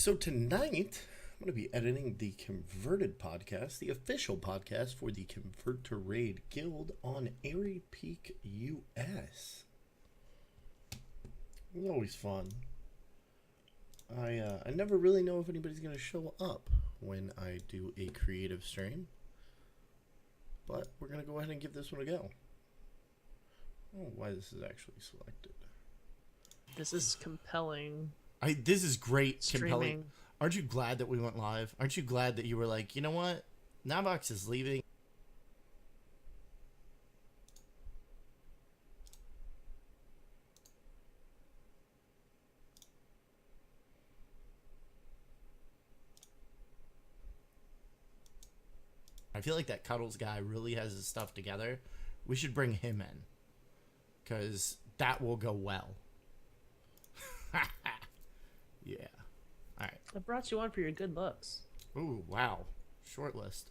So tonight, I'm going to be editing the Converted podcast, the official podcast for the Convert to Raid Guild on Airy Peak, US. It was always fun. I never really know if anybody's going to show up when I do a creative stream. But we're going to go ahead and give this one a go. I don't know why this is actually selected. This is compelling. This is great, Streaming. compelling. Aren't you glad that we went live? Aren't you glad that you were like, you know what? Navox is leaving. I feel like that Cuddles guy really has his stuff together. We should bring him in. Because that will go well. Yeah. All right. I brought you on for your good looks. Ooh, wow. Short list.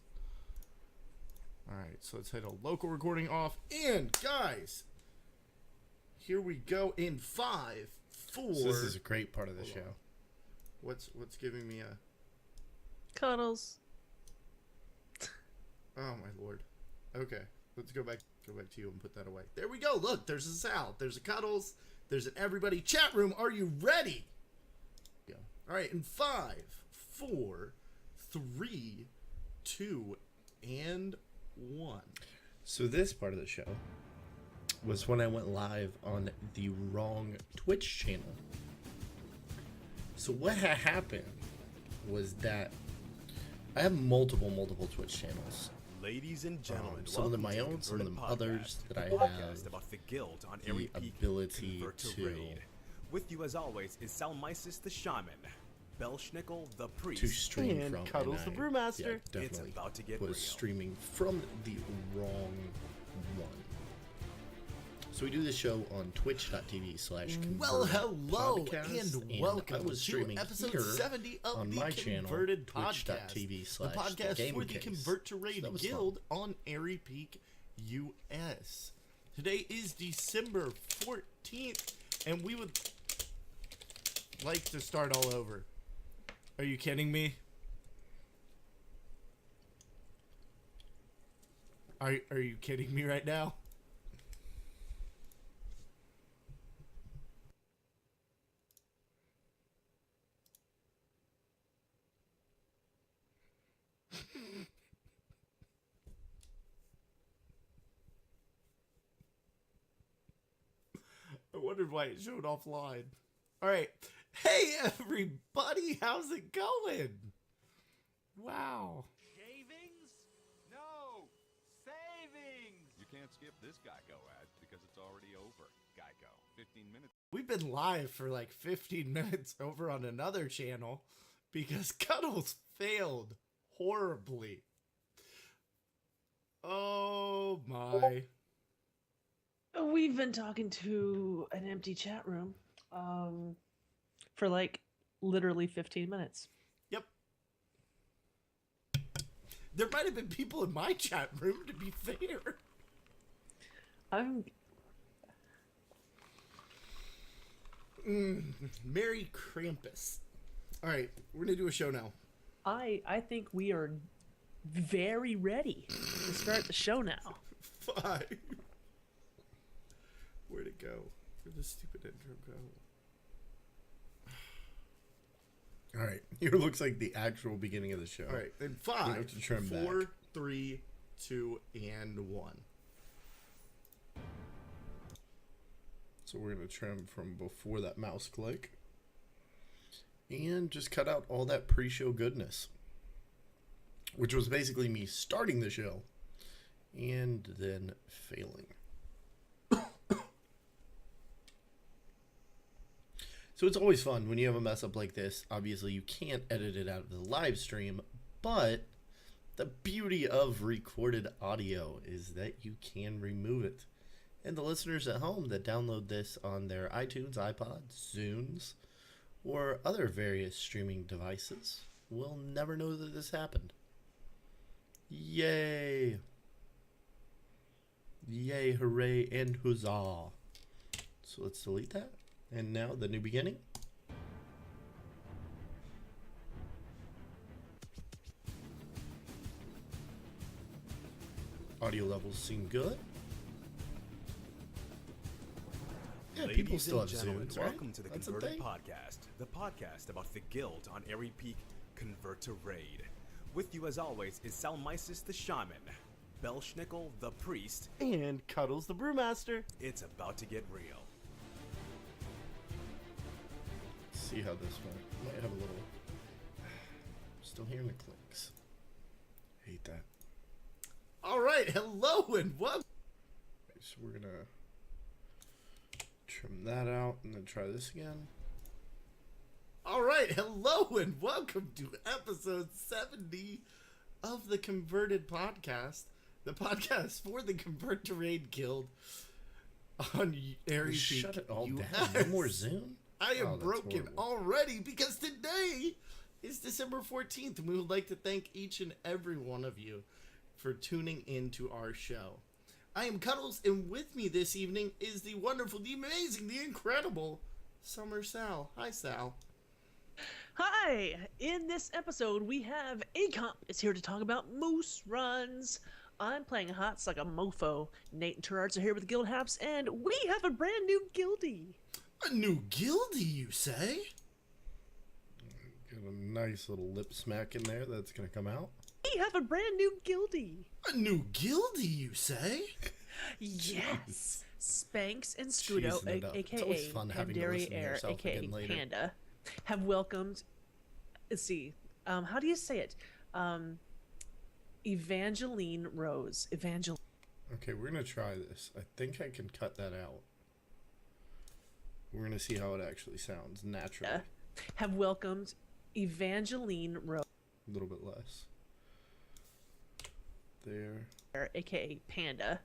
All right, so let's hit a local recording off. And, guys, here we go in 5, 4. So this is a great part of the show. What's giving me a... Cuddles. Oh, my lord. Okay, let's go back to you and put that away. There we go. Look, there's a Sal. There's a Cuddles. There's an everybody. Chat room, are you ready? Go. All right, in 5, 4, 3, 2, and 1. So this part of the show was when I went live on the wrong Twitch channel. So what had happened was that I have multiple Twitch channels. Ladies and gentlemen, some of them my own, some of them others that I have about the guild on the Airy Peak, ability Convert to Raid. With you as always is Salmisis the Shaman, Belschnickel the Priest, to stream And from. Cuddles and the Brewmaster. Yeah, It's definitely about to get was real. streaming from the wrong one. So we do this show on twitch.tv/converted Well, hello podcast, and welcome I was to streaming episode here 70 of on the my channel, Converted Podcast, twitch.tv/the the podcast for the Game Convert to Case. Raid So that was Guild on Airy Peak, US. Today is December 14th, and we would like to start all over. Are you kidding me? Are you kidding me right now? I wondered why it showed offline. All right. Hey, everybody. How's it going? Wow. Shavings? No, savings! You can't skip this Geico ad because it's already over. Geico. 15 minutes. We've been live for like 15 minutes over on another channel because Cuddles failed horribly. Oh, my. We've been talking to an empty chat room for like literally 15 minutes. Yep. There might have been people in my chat room, to be fair. Merry Krampus. All right, we're going to do a show now. I think we are very ready to start the show now. 5. Where'd it go? Where'd this stupid intro go? All right, here looks like the actual beginning of the show. All right, in We 5, have to trim 4, back. 3, 2, and 1. So we're going to trim from before that mouse click. And just cut out all that pre-show goodness. Which was basically me starting the show and then failing. So it's always fun when you have a mess up like this. Obviously, you can't edit it out of the live stream, but the beauty of recorded audio is that you can remove it. And the listeners at home that download this on their iTunes, iPods, Zunes, or other various streaming devices will never know that this happened. Yay! Yay, hooray, and huzzah. So let's delete that. And now the new beginning. Audio levels seem good. Yeah, Ladies people still and have gentlemen, Zooms, right? welcome to the That's a Converted thing? Podcast, the podcast about the guild on Airy Peak Convert to Raid. With you as always is Salmisis the Shaman, Belschnickel the Priest, And Cuddles the Brewmaster. it's about to get real. Let's see how this went. Might have a little. Still hearing the clicks. Hate that. All right, hello and welcome. So we're gonna trim that out and then try this again. All right, hello and welcome to episode 70 of the Converted Podcast, the podcast for the Convert to Raid Guild on Airy Peak. Shut it all US. down. No more Zoom. I am Oh, that's broken horrible. already because today is December 14th, and we would like to thank each and every one of you for tuning into our show. I am Cuddles, and with me this evening is the wonderful, the amazing, the incredible Summer Sal. Hi, Sal. Hi! In this episode, we have Acomp is here to talk about moose runs. I'm playing Hots like a mofo. Nate and Terrards are here with the Guild Haps, and we have a brand new guildie. A new guildie, you say? Got a nice little lip smack in there that's gonna come out. We have a brand new guildie. A new guildie, you say? Yes! Spanx and Scudo, Cheesing it up. It's aka always fun having to Pandari listen to Air, yourself aka again later. Panda, have welcomed. Let's see. How do you say it? Evangeline Rose. Evangeline. Okay, we're gonna try this. I think I can cut that out. We're gonna see how it actually sounds naturally. Have welcomed Evangeline Rose, A little bit less. There. aka Panda,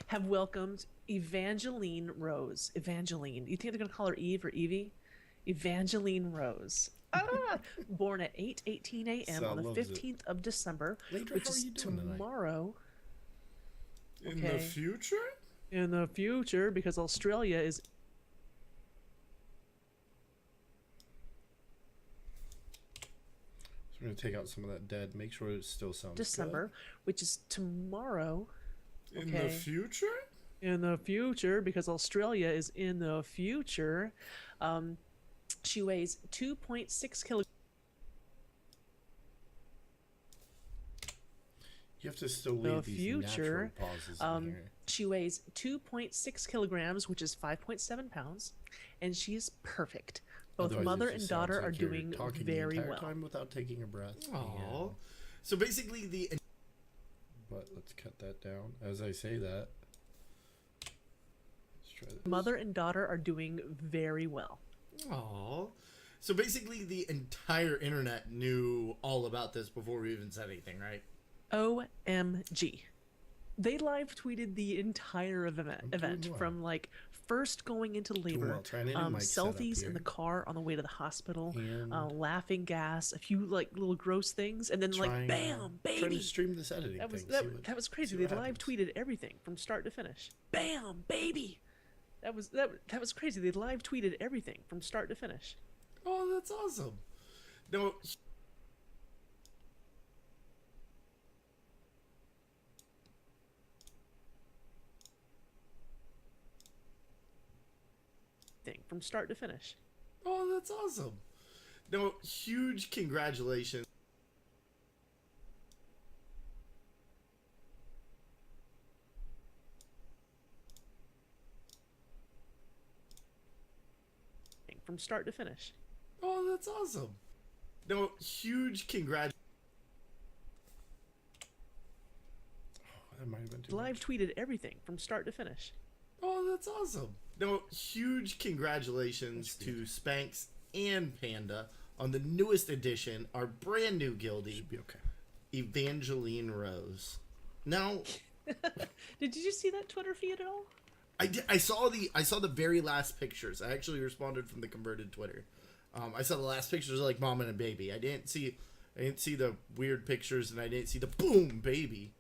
have welcomed Evangeline Rose. Evangeline. You think they're gonna call her Eve or Evie? Evangeline Rose. Born at 8:18 a.m. Sal on the loves it. 15th of December, Later, which how are is you doing tonight? tomorrow. In the Okay. future? In the future, because Australia is So we're gonna take out some of that dead. Make sure it still sounds December, which is tomorrow. In the Okay. future? In the future, because Australia is in the future. She weighs 2.6 kilograms. good. You have to still The leave these future, natural pauses in here. She weighs 2.6 kilograms, which is 5.7 pounds, and she is perfect. Both Otherwise, it mother just and sounds daughter like are you're doing talking very the entire well. time without taking a breath. Aww. So basically, the But let's cut that down. As I say that, let's try this. Mother and daughter are doing very well. Aww. So basically, the entire internet knew all about this before we even said anything, right? OMG. They live tweeted the entire event doing well. from like first going into labor, well. Trying a new mic setup selfies in the here. car on the way to the hospital, And laughing gas, a few like little gross things, and then like bam, Trying baby. to stream this editing That was thing. that was crazy. see They what live happens. tweeted everything from start to finish. Bam, baby. That was crazy. They live tweeted everything from start to finish. Oh, that's awesome. No. Thing from start to finish. Oh, that's awesome. No, huge congratulations. Thing from start to finish. Oh, that's awesome. No, huge congratulations. That might have been too Live much. tweeted everything from start to finish. Oh, that's awesome. No, huge congratulations to Spanx and Panda on the newest edition, our brand new guildie, Should be okay. Evangeline Rose. Now, Did you see that Twitter feed at all? I saw the very last pictures. I actually responded from the converted Twitter. I saw the last pictures of like mom and a baby. I didn't see the weird pictures, and I didn't see the boom baby.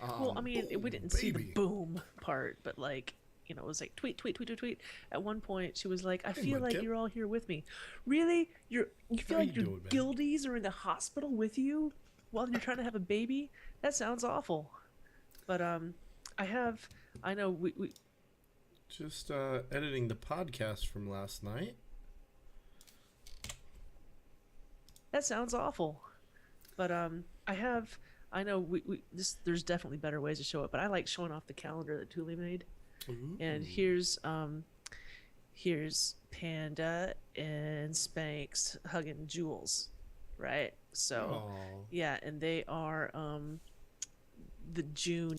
Well, I mean, we didn't see the baby. boom part, but like, you know, it was like tweet, tweet, tweet, tweet, tweet. At one point, she was like, "I feel like Kip. you're all here with me." Really? You feel How like you your doing, man? guildies are in the hospital with you while you're trying to have a baby? That sounds awful. But I know we Just editing the podcast from last night. that sounds awful. But I know there's definitely better ways to show it, but I like showing off the calendar that Thule made. Ooh. And here's Panda and Spanx hugging Jules, right? So Aw. yeah, and they are the June.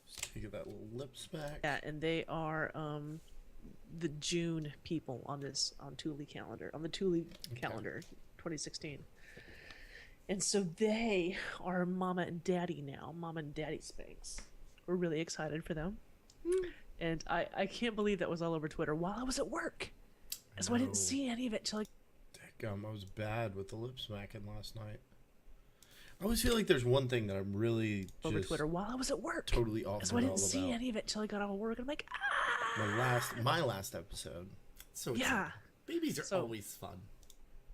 Just take that little lip smack. Yeah, and they are the June people on the Thule calendar, 2016. And so they are Mama and Daddy now, Mama and Daddy Spanx. We're really excited for them. And I can't believe that was all over Twitter while I was at work. So I know. didn't see any of it till Dadgum, I was bad with the lip smacking last night. I always feel like there's one thing that I'm really over just Twitter while I was at work. totally off So I it didn't all see about. any of it till I got off of work. And I'm like, ah! My last episode. So Yeah. babies are So- always fun.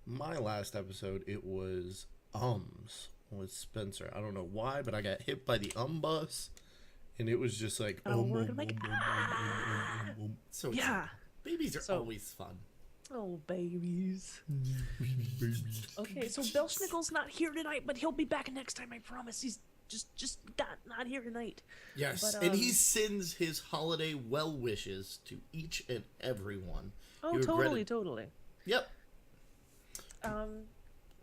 My last episode, it was with Spencer. I don't know why, but I got hit by the bus, and it was just like Oh, we're gonna make- So Yeah. babies are So- always fun. Oh, babies. Okay, so Belschnickel's not here tonight, but he'll be back next time, I promise. He's just not here tonight. Yes, But, and he sends his holiday well wishes to each and every one. Oh, You totally, regretted- totally. Yep. Why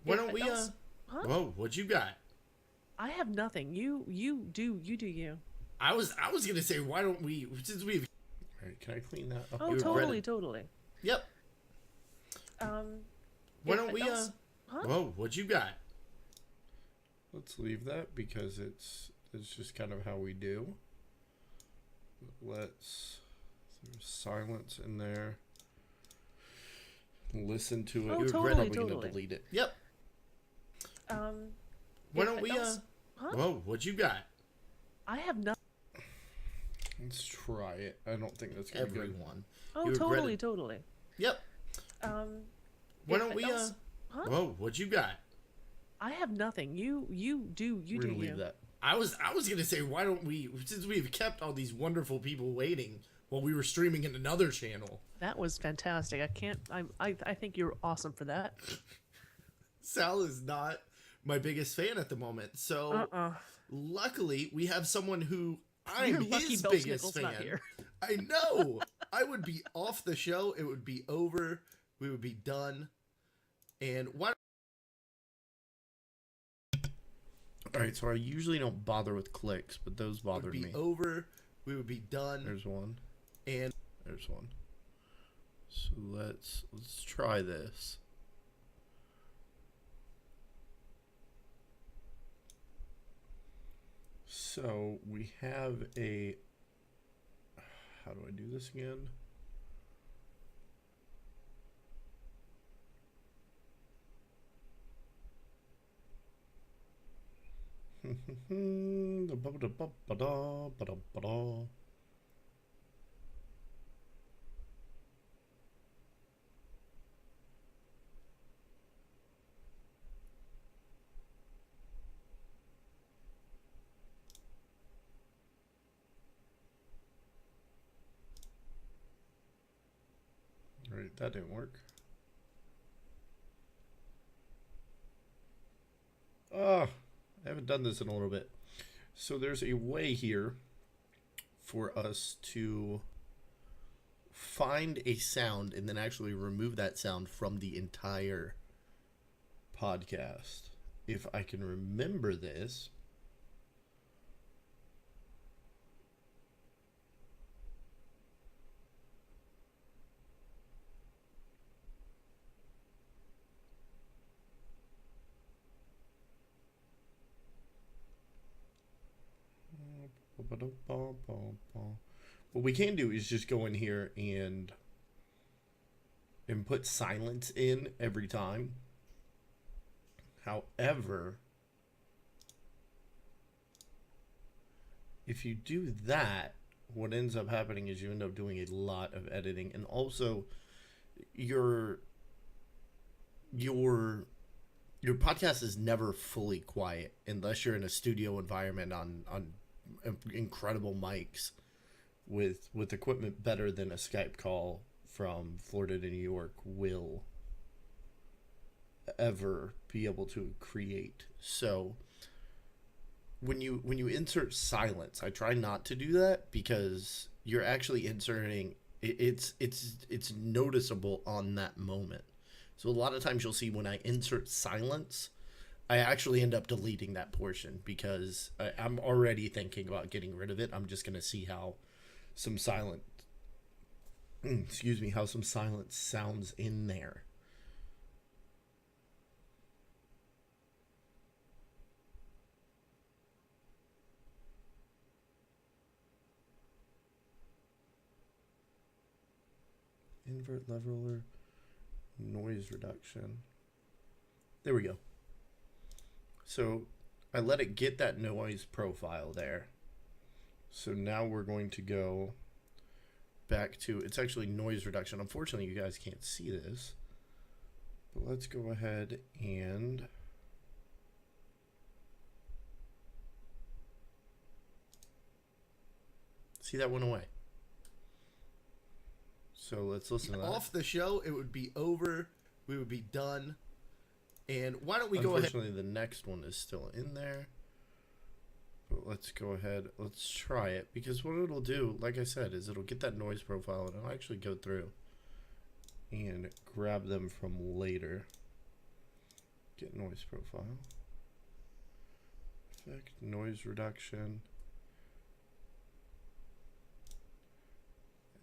yeah, don't we? else- Huh? Whoa, what you got? I have nothing. You do you. I was gonna say, why don't we? Since we've. All right, can I clean that up? Oh, You totally, regretted- totally. Yep. Why yeah, don't we? else- Huh? Whoa, what you got? Let's leave that because it's just kind of how we do. There's silence in there. Listen to it. Oh, You totally, regret it, we totally. gonna delete it. Yep. Why yeah, don't we? else- Huh? Whoa, what you got? I have nothing. Let's try it. I don't think that's gonna be good. Everyone. Oh, You regretted- totally, totally. Yep. Why yeah, don't we? else- Huh? Whoa, what you got? I have nothing. You do We're gonna you. leave that. I was gonna say, why don't we? Since we've kept all these wonderful people waiting while we were streaming in another channel. That was fantastic. I think you're awesome for that. Sal is not my biggest fan at the moment, so luckily we have someone who I'm You're lucky his Belschnickel's biggest fan. not here. I know. I would be off the show. It would be over. We would be done. And why? All right, so I usually don't bother with clicks, but those Would bothered be me. over. We would be done. There's one. And There's one. So let's try this. So we have a. How do I do this again? All right, that didn't work. I haven't done this in a little bit. So there's a way here for us to find a sound and then actually remove that sound from the entire podcast. If I can remember this. What we can do is just go in here and put silence in every time. However, if you do that, what ends up happening is you end up doing a lot of editing, and also your your podcast is never fully quiet unless you're in a studio environment on incredible mics with equipment better than a Skype call from Florida to New York will ever be able to create. So when you insert silence, I try not to do that because you're actually inserting it's noticeable on that moment. So a lot of times you'll see when I insert silence, I actually end up deleting that portion because I'm already thinking about getting rid of it. I'm just going to see how some silence how some silence sounds in there. Invert leveler, noise reduction. There we go. So I let it get that noise profile there. So now we're going to go back to, it's actually noise reduction. Unfortunately, you guys can't see this, but let's go ahead and see that went away. So let's listen to that. Off the show, it would be over. We would be done. And why don't we go ahead? Unfortunately, the next one is still in there. But let's go ahead. Let's try it. Because what it'll do, like I said, is it'll get that noise profile and it'll actually go through and grab them from later. Get noise profile. Effect, noise reduction.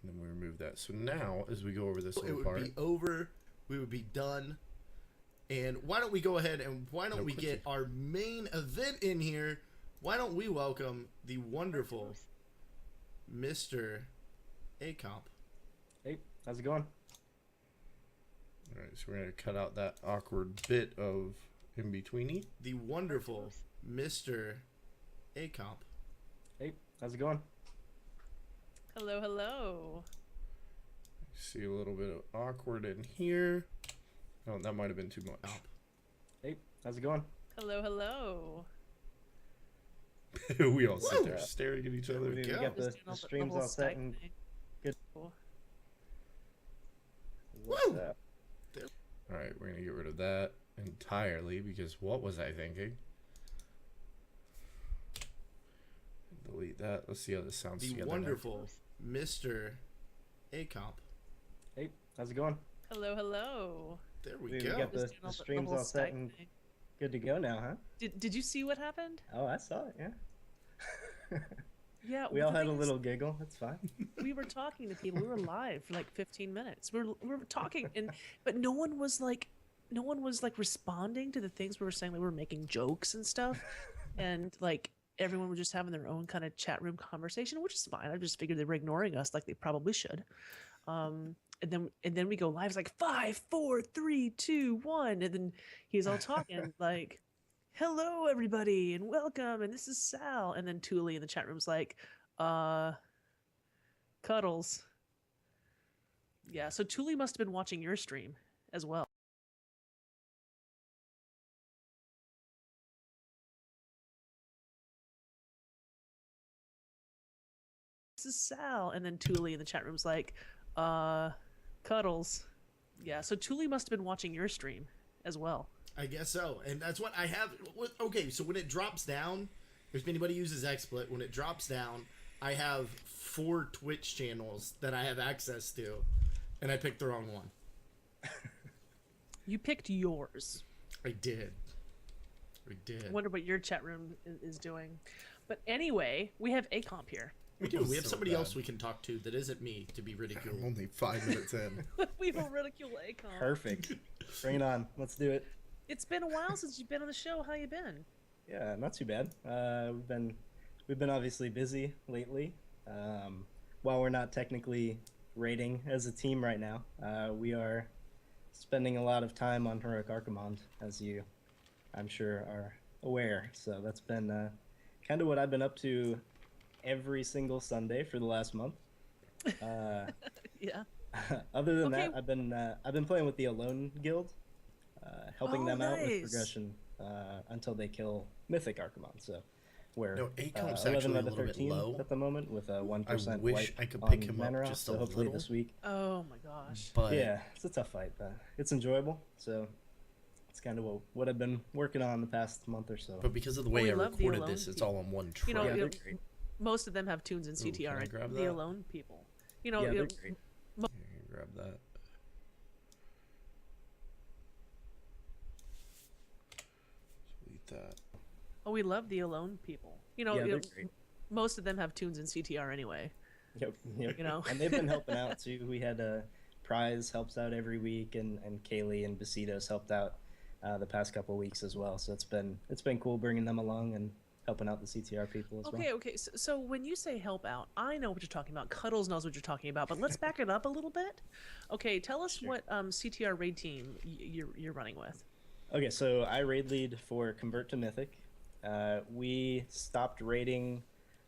And then we remove that. So now, as we go over this It little would part, be over. We would be done. And why don't we go ahead and why don't we get our main event in here? Why don't we welcome the wonderful Mr. Acomp? Hey, how's it going? all right, so we're going to cut out that awkward bit of in-betweeny. The wonderful Mr. Acomp. Hey, how's it going? Hello, hello. See a little bit of awkward in here. Oh, that might have been too much. Hey, how's it going? Hello, hello. We all sit Woo! there staring at each other. We go. got Just the doing all streams whole all set Skype and thing. good. Cool. What's Woo! up? All right, we're going to get rid of that entirely because what was I thinking? Delete that. Let's see how this sounds The together. wonderful Mr. Acomp. Hey, how's it going? Hello, hello. There we We go. got Just the doing all streams whole all set Skype and thing. good to go now, huh? Did you see what happened? Oh, I saw it, yeah. Yeah, We well, all the had a thing is, little giggle. That's fine. we were talking to people. We were live for like 15 minutes. We were talking, but no one was like responding to the things we were saying. Like, we were making jokes and stuff, and like everyone was just having their own kind of chat room conversation, which is fine. I just figured they were ignoring us like they probably should. And then we go live. It's like 5, 4, 3, 2, 1, and then he's all talking like, "Hello, everybody, and welcome, and this is Sal." And then Thule in the chat room's like, Cuddles. Yeah, so Thule must have been watching your stream as well. This is Sal. And then Thule in the chat room's like, Cuddles. Yeah, so Thule must have been watching your stream as well. I guess so. And that's what I have. Okay, so when it drops down, if anybody uses XSplit, when it drops down, I have 4 Twitch channels that I have access to, and I picked the wrong one. You picked yours. I did. I did. I wonder what your chat room is doing. But anyway, we have Acomp here. We do. We have So somebody bad. else we can talk to that isn't me to be I'm ridiculed. only 5 minutes in. We will ridicule Acomp. Perfect. Bring it on. Let's do it. It's been a while since you've been on the show. How you been? Yeah, not too bad. We've been obviously busy lately. While we're not technically raiding as a team right now, we are spending a lot of time on Heroic Archimond, as you, I'm sure, are aware. So that's been kind of what I've been up to every single Sunday for the last month. Yeah. Other than Okay. that, I've been playing with the Alone Guild. helping Oh, them out with nice. progression until they kill Mythic Archimon. So we're No, ACOM's 11 actually a out of little bit 13 low. at the moment with a 1% wish wipe I could on pick him up Manra, just so a hopefully little. this week. Oh my gosh. But Yeah, it's a tough fight, but it's enjoyable. So it's kind of what I've been working on the past month or so. because of the Oh, way we I love the recorded alone this, it's people. all on one You track. know, Yeah, you- they're great. most of them have tunes in CTR. can I and grab the that? alone people. You know, Yeah, you- they're great. Here, grab that. Delete that. oh, we love the alone people. You know, Yeah, they're you- great. most of them have tunes in CTR anyway. Yep, yep. You know. And they've been helping out too. We had Prize helps out every week, and Kaylee and Besitos helped out the past couple weeks as well. So it's been cool bringing them along and helping out the CTR people as well. Okay. So when you say help out, I know what you're talking about. Cuddles knows what you're talking about, but let's back it up a little bit. Okay, tell us what CTR raid team you're running with. Okay, so I raid lead for Convert to Mythic. We stopped raiding,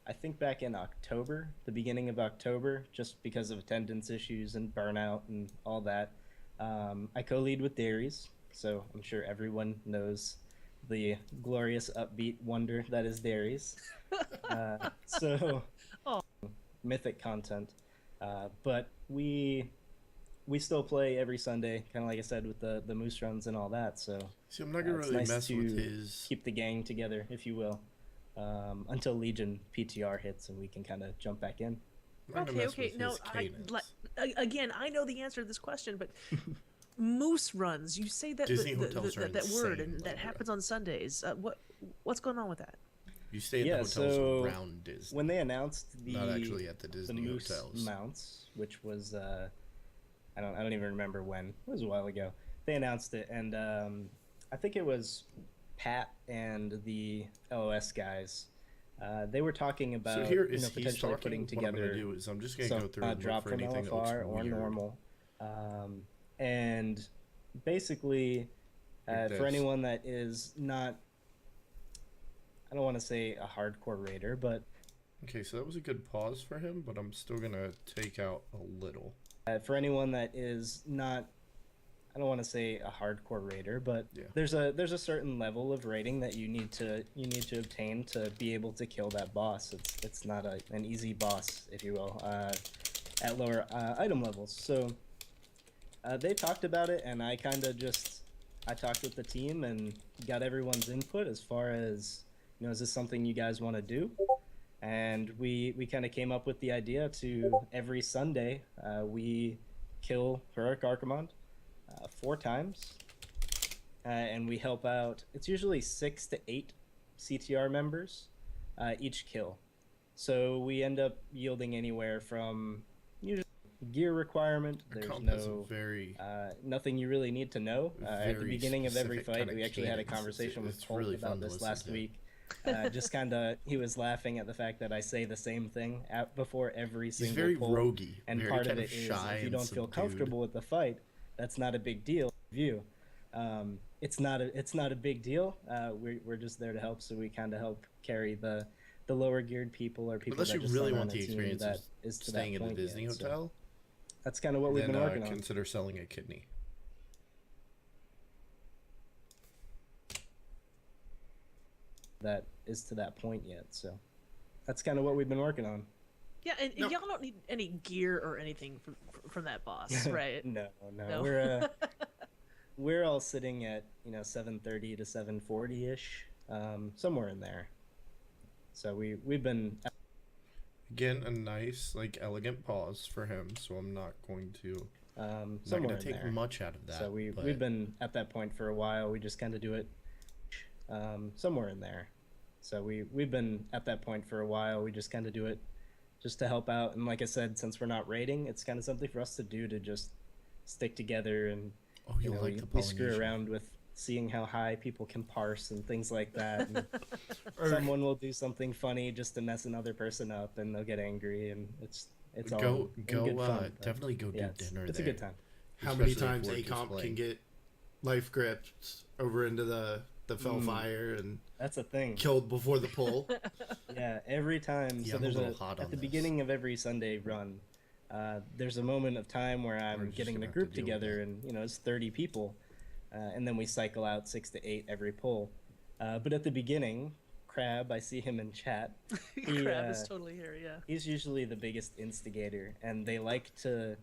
I think, back in October, the beginning of October, just because of attendance issues and burnout and all that. I co-lead with Darius, so I'm sure everyone knows the glorious, upbeat wonder that is Darius. So, Mythic content. But we still play every Sunday, kind of like I said, with the Moose runs and all that. So See, I'm not gonna it's really nice mess to with his. keep the gang together, if you will, until Legion PTR hits and we can kind of jump back in. I'm not gonna mess Okay. with No, his cadence. again, I know the answer to this question, but moose runs. You say that Disney hotels are that word, insane, and by that the way. happens on Sundays. What's going on with that? You stay at Yeah, the hotels so around Disney, When they announced the not actually at the the Disney Moose hotels. mounts, which was I don't even remember when. It was a while ago. They announced it, and I think it was Pat and the LOS guys. They were talking about So here is he's potentially talking. putting What I'm together gonna do is I'm just gonna some go through and look drop for from anything that looks LFR or weird. normal, and basically Like for this. anyone that is not, I don't want to say a hardcore raider, but Okay, so that was a good pause for him, but I'm still gonna take out a little. for anyone that is not, I don't want to say a hardcore raider, but Yeah. there's a certain level of rating that you need to obtain to be able to kill that boss. It's not an easy boss, if you will, at lower item levels. So they talked about it, and I kind of I talked with the team and got everyone's input as far as, is this something you guys want to do? And we kind of came up with the idea to every Sunday we kill Heroic Archimon 4 times, and we help out. It's usually 6 to 8 CTR members each kill, so we end up yielding anywhere from usually gear requirement. There's Comp has a no very nothing you really need to know at the very beginning of every specific fight. kinda We actually had a cadence. conversation with It's Colt really about fun to this listen last to. week. Just kind of, he was laughing at the fact that I say the same thing before every He's single very pull. roguey, And very part of kind it is shy if you and don't feel subdued. comfortable with the fight, that's not a big deal. View, it's not a big deal. We're just there to help, so we kind of help carry the lower geared people or people Unless that you just really aren't want on the a team experience that of is to staying that at a point Disney yet. So hotel, that's kind of what we've then been working on. consider selling a kidney. That is to that point yet. So that's kind of what we've been working on. Yeah, and No. y'all don't need any gear or anything from that boss, right? No. No. We're all sitting at 7:30 to 7:40 ish, somewhere in there. So we've been Again, a nice, elegant pause for him. So I'm not going to not somewhere going in to take there. much out of that. So but we've been at that point for a while. We just kind of do it somewhere in there. So we've been at that point for a while. We just kind of do it just to help out. And like I said, since we're not raiding, it's kind of something for us to do to just stick together and Oh, you like the we screw Polynesian. around with seeing how high people can parse and things like that. And Or someone will do something funny just to mess another person up, and they'll get angry, and it's all go in good fun, but definitely go do yeah, dinner it's there. a good time. How many Especially if times we're just ACOMP can playing. get life gripped over into the Fellfire and That's a thing. killed before the pull? Yeah, every time. Yeah, So I'm a there's little hot on at the this. beginning of every Sunday run, there's a moment of time where We're I'm just getting the gonna have to group deal with together, that. and it's 30 people. and then we cycle out 6 to 8 every pull. But at the beginning, Crab, I see him in chat. Crab is totally here, yeah. He's usually the biggest instigator, and they like to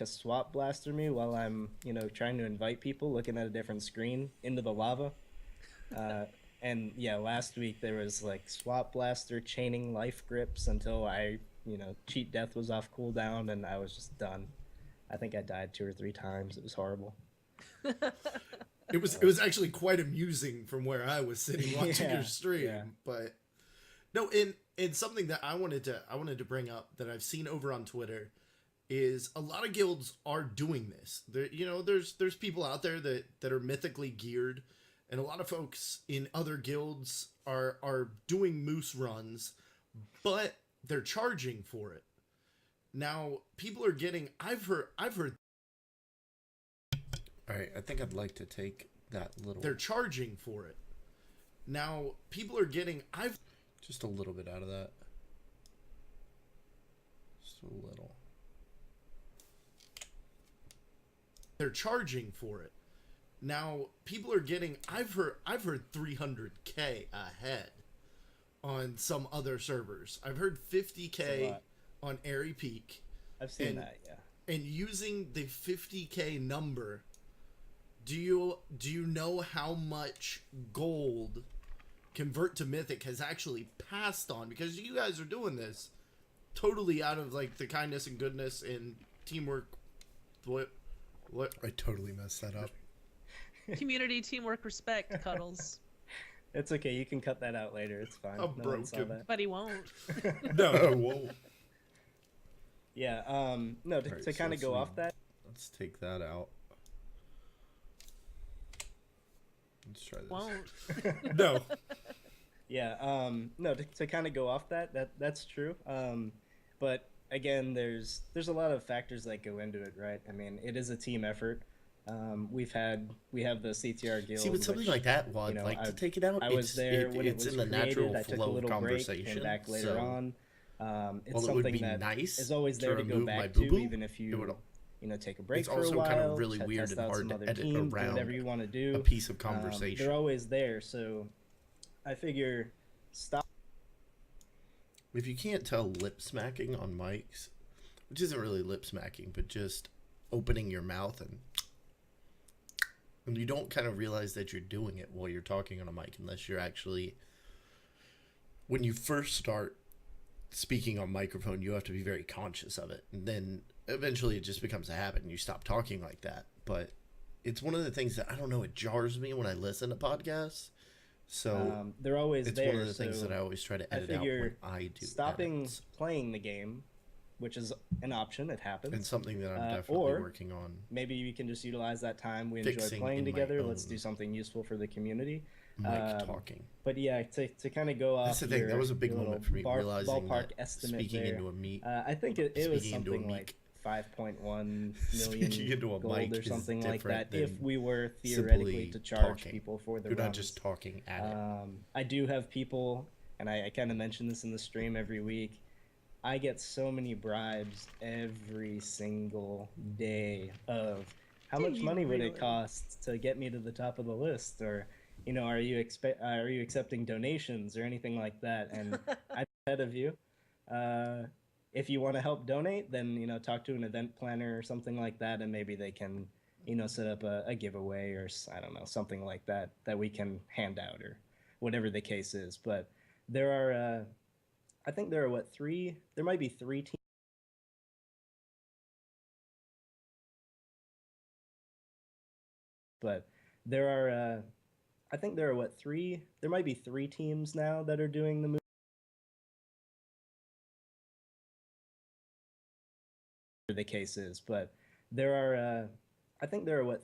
swap blaster me while I'm trying to invite people, looking at a different screen into the lava. And yeah, last week there was like swap blaster chaining life grips until cheat death was off cooldown and I was just done. I think I died 2 or 3 times. It was horrible. It was actually quite amusing from where I was sitting watching your stream. Yeah. But no, and something that I wanted to bring up that I've seen over on Twitter is a lot of guilds are doing this. There's people out there that are mythically geared, and a lot of folks in other guilds are doing moose runs, but they're charging for it. Now, people are getting I've heard All right, I think I'd like to take that little. they're charging for it. Now, people are getting just a little bit out of that. Just a little. They're charging for it. Now, people are getting I've heard 300k a head on some other servers. I've heard 50k on Airy Peak. I've seen that, yeah. And using the 50k number, do you know how much gold Convert to Mythic has actually passed on? Because you guys are doing this totally out of like the kindness and goodness and teamwork. What? I totally messed that up. Community, teamwork, respect, Cuddles. It's okay. You can cut that out later. It's fine. I'm No one saw broken. that. But he won't. No, whoa. Yeah. No. To Alright, kind so of go off that. Let's take that out. Let's try this. Won't. No. Yeah. No. To kind of go off that's true. But again, there's a lot of factors that go into it, right? I mean, it is a team effort. We have the CTR guild. See, with something like that, well, I'd like to take it out. I was there when it it's was in the created. natural I took a flow of little break, conversation. came back later so, on. It's while it something would be that nice is always there to go remove my back to, boo-boo, even if it would- you take a break it's for a also while. kind of really to weird test and out hard some to other edit teams, do around whatever you want to do. a piece of conversation. They're always there, so I figure stop. If you can't tell, lip smacking on mics, which isn't really lip smacking, but just opening your mouth and you don't kind of realize that you're doing it while you're talking on a mic unless you're actually, when you first start speaking on microphone, you have to be very conscious of it, and then eventually it just becomes a habit and you stop talking like that. But it's one of the things that, I don't know, it jars me when I listen to podcasts. So They're always it's there. one of the things so that I always try to I edit out figure when I do stopping edits. playing the game, which is an option. It happens. And something that I'm definitely or working on. maybe we can just utilize that time we enjoy Fixing playing in my together. Let's own do something useful for the community. Mic talking. But yeah, to kind of go off. That's the thing. That was a big moment for me, realizing ballpark that estimate speaking there. into a meat. I think it was speaking into a something meek. like 5.1 million Speaking into a gold mic or is something like different that. If than we were theoretically simply to charge talking. people for the You're runs. not just talking at it. I do have people, and I kind of mention this in the stream every week. I get so many bribes every single day of how much you money would really? it cost to get me to the top of the list, or are you accepting donations or anything like that? And I'm ahead of you. If you want to help donate, then talk to an event planner or something like that, and maybe they can set up a giveaway or I don't know, something like that we can hand out or whatever the case is. But there are I think there are there might be 3 teams. But there are I think there are there might be 3 teams now that are doing the move. The case is, but there are I think there are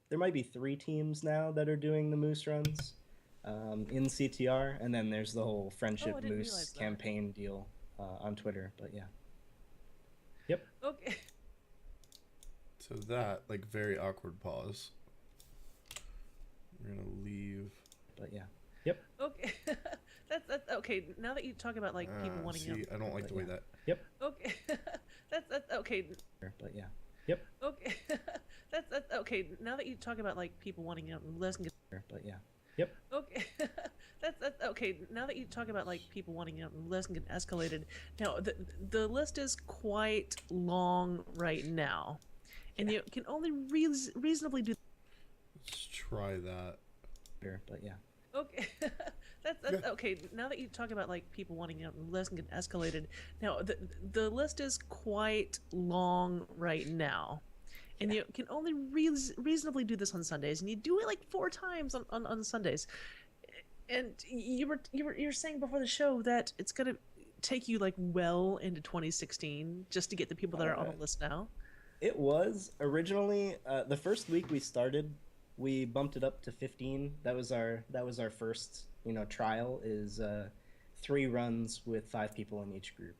there might be 3 teams now that are doing the moose runs in CTR, and then there's the whole friendship I didn't realize moose that. campaign deal on Twitter. But yeah. Yep. Okay. So that, like, very awkward pause. We're gonna leave. But yeah. Yep. Okay. That's okay. Now that you talk about like people wanting see, I don't like the way that. Yep. Okay. That's okay. But yeah. Yep. Okay. That's okay. Now that you talk about like people wanting less and get, But yeah. Yep. okay, that's okay. Now that you talk about like people wanting less and get escalated, now the list is quite long right now, and you can only reasonably do. Let's try that. Sure, but yeah. Okay, that's okay. Now that you talk about like people wanting less and get escalated, now the list is quite long right now, and you can only reasonably do this on Sundays, and you do it like 4 times on Sundays. And you're saying before the show that it's gonna take you like well into 2016 just to get the people that are on the list now. It was originally the first week we started, we bumped it up to 15. That was our first trial, is 3 runs with 5 people in each group,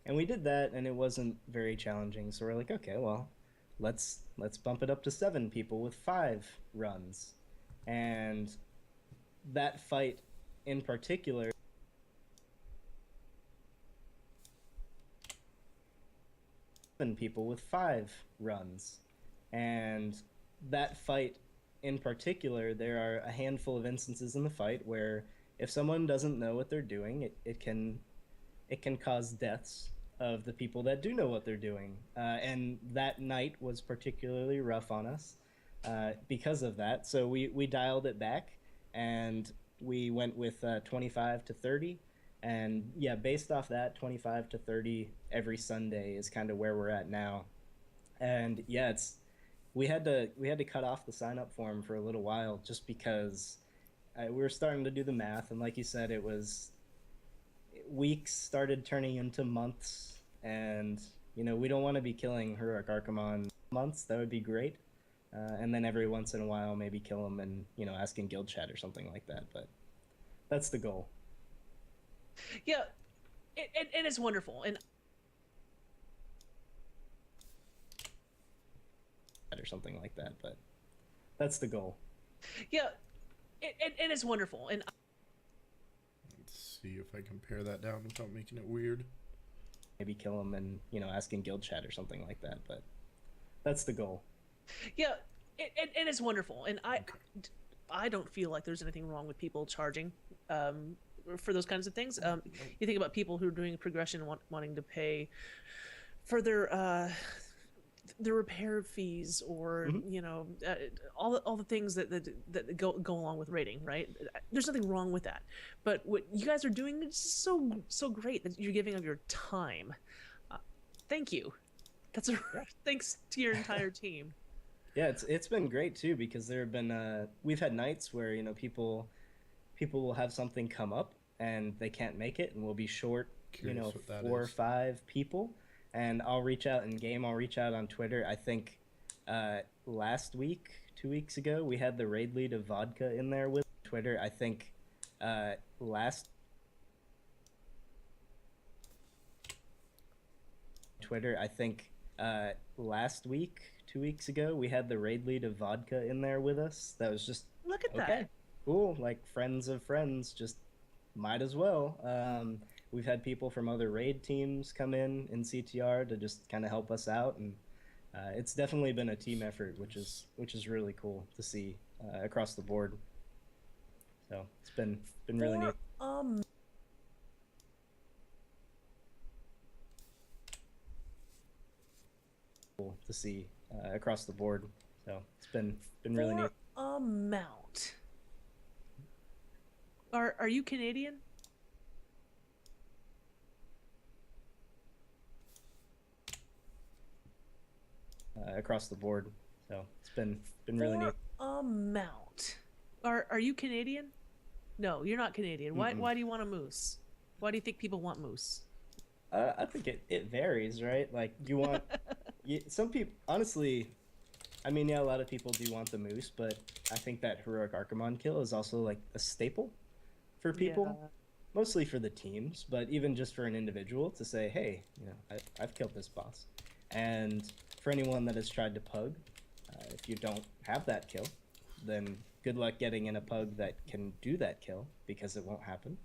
and we did that, and it wasn't very challenging. So we're like, okay, well, let's bump it up to 7 people with 5 runs, and that fight in particular. People with 5 runs, and that fight in particular, there are a handful of instances in the fight where if someone doesn't know what they're doing, it can cause deaths of the people that do know what they're doing, and that night was particularly rough on us because of that. So we dialed it back, and we went with 25 to 30. And yeah, based off that, 25 to 30 every Sunday is kind of where we're at now. And yeah, we had to cut off the sign up form for a little while just because we were starting to do the math, and like you said, it was weeks started turning into months, and we don't want to be killing Heroic Archimon months. That would be great. And then every once in a while maybe kill them and ask in guild chat or something like that, but that's the goal. Yeah, and it's wonderful, and or something like that, but that's the goal. Yeah, and it's wonderful, and Let's see if I can pare that down without making it weird. Maybe kill them and ask in guild chat or something like that, but that's the goal. yeah, and it's wonderful, and I don't feel like there's anything wrong with people charging for those kinds of things. You think about people who are doing progression and wanting to pay for their repair fees, or all the things that go along with raiding, right? There's nothing wrong with that, but what you guys are doing is so great that you're giving of your time. Thank you. That's thanks to your entire team. Yeah, it's been great too, because there have been we've had nights where people will have something come up and they can't make it, and we'll be short 4 or 5 people, and I'll reach out in game, I'll reach out on Twitter. I think last week, 2 weeks ago, we had the raid lead of Vodka in there with Twitter. I think last week, 2 weeks ago, we had the raid lead of Vodka in there with us. That was just Look at okay, that. cool, like friends of friends, just might as well. We've had people from other raid teams come in CTR to just kind of help us out, and it's definitely been a team effort, which is really cool to see across the board. So it's been really neat. Cool to see across the board. So it's been really neat. Amount. Are you Canadian? Across the board. So it's been really neat. Amount. Are you Canadian? No, you're not Canadian. Why do you want a moose? Why do you think people want moose? I think it varies, right? Like, you want some people, honestly, I mean, yeah, a lot of people do want the moose, but I think that Heroic Archimon kill is also like a staple for people. Yeah. Mostly for the teams, but even just for an individual to say, hey, I've killed this boss. And for anyone that has tried to pug, if you don't have that kill, then good luck getting in a pug that can do that kill, because it won't happen.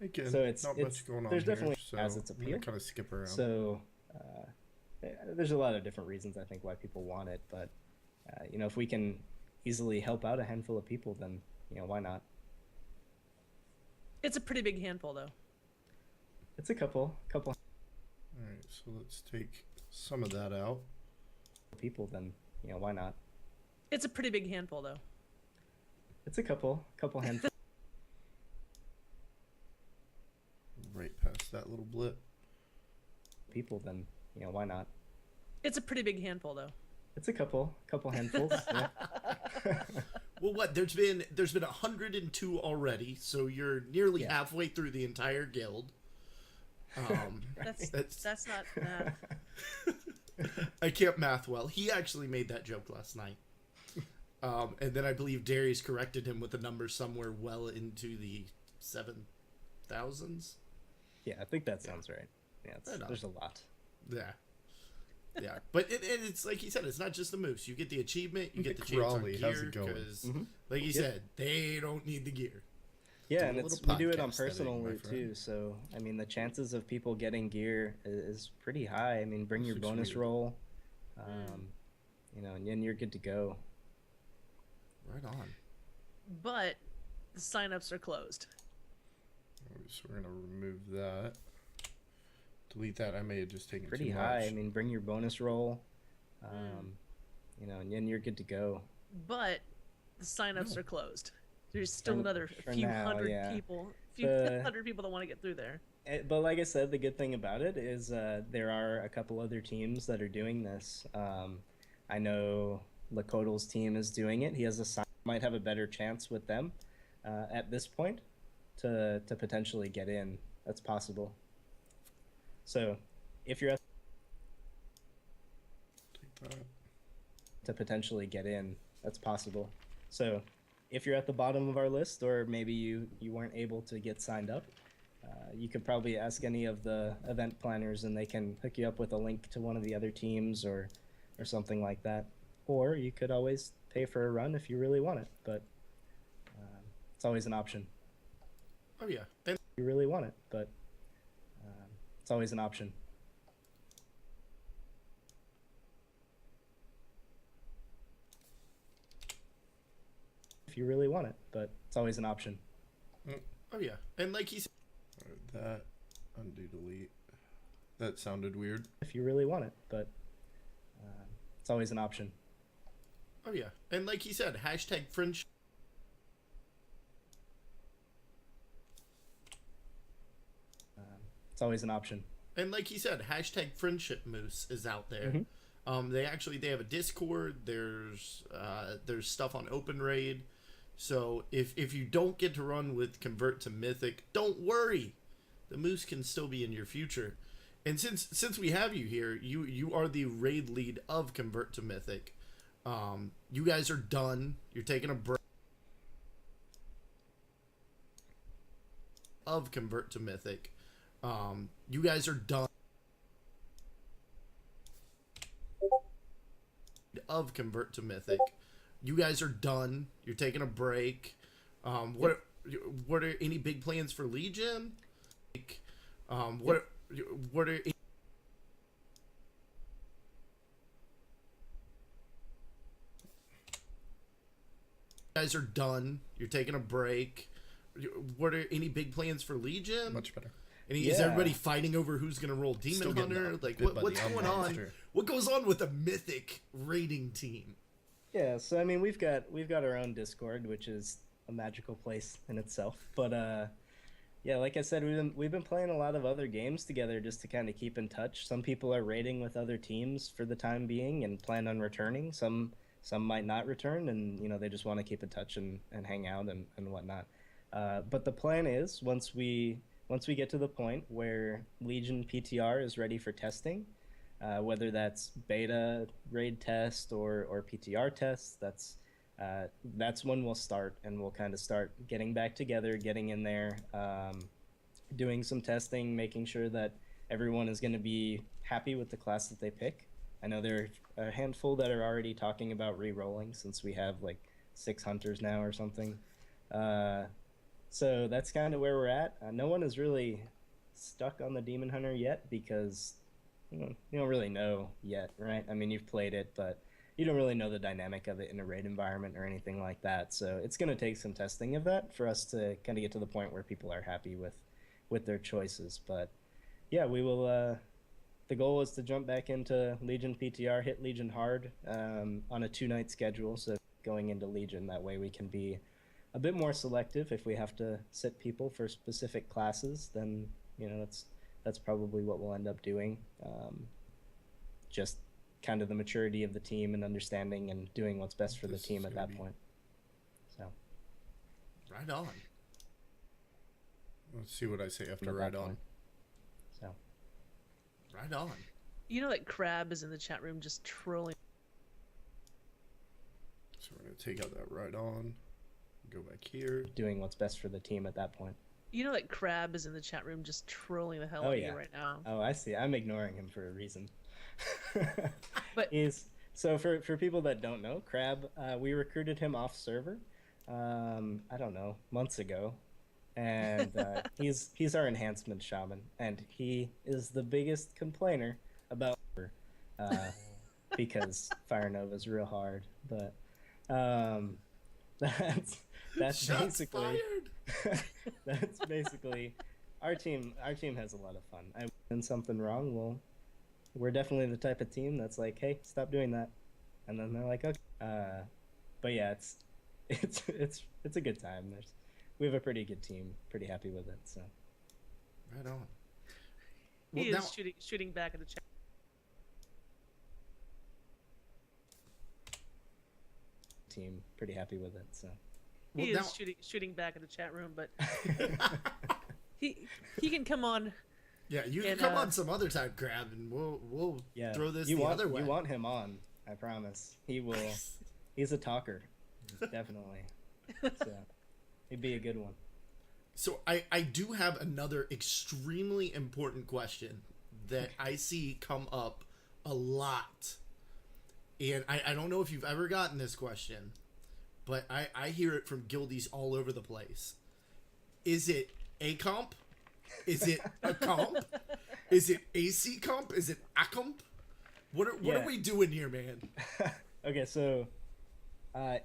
Again, So it's not much going on there's here, definitely so has its I'm gonna appeal. kind of skip around. So there's a lot of different reasons I think why people want it, but if we can easily help out a handful of people, then why not? It's a pretty big handful, though. It's a couple All right, so let's take some of that out. people, then why not? It's a pretty big handful, though. It's a couple handfuls. Right past that little blip. People, then why not? It's a pretty big handful, though. It's a couple handfuls. Yeah. Well, what? There's been 102 already, so you're nearly halfway through the entire guild. That's not math. I can't math well. He actually made that joke last night. And then I believe Darius corrected him with a number somewhere well into the 7,000s. Yeah, I think that sounds right. Yeah, there's a lot. Yeah. Yeah, but it's like he said, it's not just the moose. You get the achievement, you get the chance on Raleigh, gear, how's it going? because, like he said, they don't need the gear. Yeah, Do a and little we do it on podcast personal editing, my loot friend. too. So I mean, the chances of people getting gear is pretty high. I mean, bring your Looks bonus weird. roll, and then you're good to go. Right on. But the signups are closed. So we're gonna remove that. Delete that. I may have just taken Pretty too high. much. I mean, bring your bonus roll, and then you're good to go. But the signups are closed. There's still For- another for few now, hundred yeah. people, The- hundred people that want to get through there. But like I said, the good thing about it is there are a couple other teams that are doing this. I know Lakotal's team is doing it. He has might have a better chance with them at this point to potentially get in. That's possible. So if you're at Take that. to potentially get in, that's possible. So if you're at the bottom of our list, or maybe you weren't able to get signed up, you could probably ask any of the event planners and they can hook you up with a link to one of the other teams or something like that. Or you could always pay for a run if you really want it, but it's always an option. Oh, yeah. And If you really want it, but it's always an option. If you really want it, but it's always an option. oh, yeah. And like he said, All right, that. Undo, delete. That sounded weird. If you really want it, but it's always an option. oh, yeah. And like he said, hashtag friendship. It's always an option. And like he said, hashtag friendship moose is out there. Mhm. They have a Discord. There's stuff on Open Raid. So if you don't get to run with Convert to Mythic, don't worry. The moose can still be in your future. And since we have you here, you are the raid lead of Convert to Mythic. You guys are done. You're taking a break of Convert to Mythic. You guys are done of Convert to Mythic. You guys are done. You're taking a break. What are any big plans for Legion? What are you guys are done. You're taking a break. What are any big plans for Legion? Much better. Is Yeah. everybody fighting over who's gonna roll Demon Still getting Hunter? that Like bit by what's the going on? monster. What goes on with a Mythic raiding team? Yeah, so I mean we've got our own Discord, which is a magical place in itself. But yeah, like I said, we've been playing a lot of other games together just to kind of keep in touch. Some people are raiding with other teams for the time being and plan on returning. Some might not return, and they just want to keep in touch and hang out and whatnot. But the plan is once we get to the point where Legion PTR is ready for testing, whether that's beta raid test or PTR tests, that's when we'll start, and we'll kind of start getting back together, getting in there, doing some testing, making sure that everyone is going to be happy with the class that they pick. I know there are a handful that are already talking about re-rolling since we have like 6 hunters now or something. So that's kind of where we're at. No one is really stuck on the Demon Hunter yet because you don't really know yet, right? I mean, you've played it, but you don't really know the dynamic of it in a raid environment or anything like that. So it's going to take some testing of that for us to kind of get to the point where people are happy with their choices. But yeah, we will. The goal is to jump back into Legion PTR, hit Legion hard on a 2-night schedule. So going into Legion, that way we can be a bit more selective. If we have to sit people for specific classes, then that's probably what we'll end up doing. Just kind of the maturity of the team and understanding and doing what's best for the This team is at gonna that be- point. So Right on. Let's see what I say after at right that on. point. So Right on. You know that Crab is in the chat room just trolling. So we're gonna take out that right on. Go back here. doing what's best for the team at that point. You know that Crab is in the chat room just trolling the hell Oh, out of yeah. you right now. Oh, I see. I'm ignoring him for a reason. But- so for people that don't know, Crab, we recruited him off server. I don't know, months ago, and he's our enhancement shaman, and he is the biggest complainer about because Fire Nova is real hard, but that's Shots basically fired. that's basically our team. Our team has a lot of fun. I done something wrong. Well, we're definitely the type of team that's like, hey, stop doing that, and then they're like, okay. But yeah, it's a good time. We have a pretty good team. Pretty happy with it. So Right on. He Well, is shooting back at the chat. team pretty happy with it. So He Well, is shooting back at the chat room, but he can come on. yeah, you can and, come on some other time, Crab, and we'll yeah, throw this you the want, other way. You want him on? I promise. He will. He's a talker, definitely. So he'd be a good one. So I do have another extremely important question that I see come up a lot. And I don't know if you've ever gotten this question, but I hear it from guildies all over the place. Is it a comp? Is it a comp? Is it AC comp? Is it a comp? What are Yeah. we doing here, man? Okay, so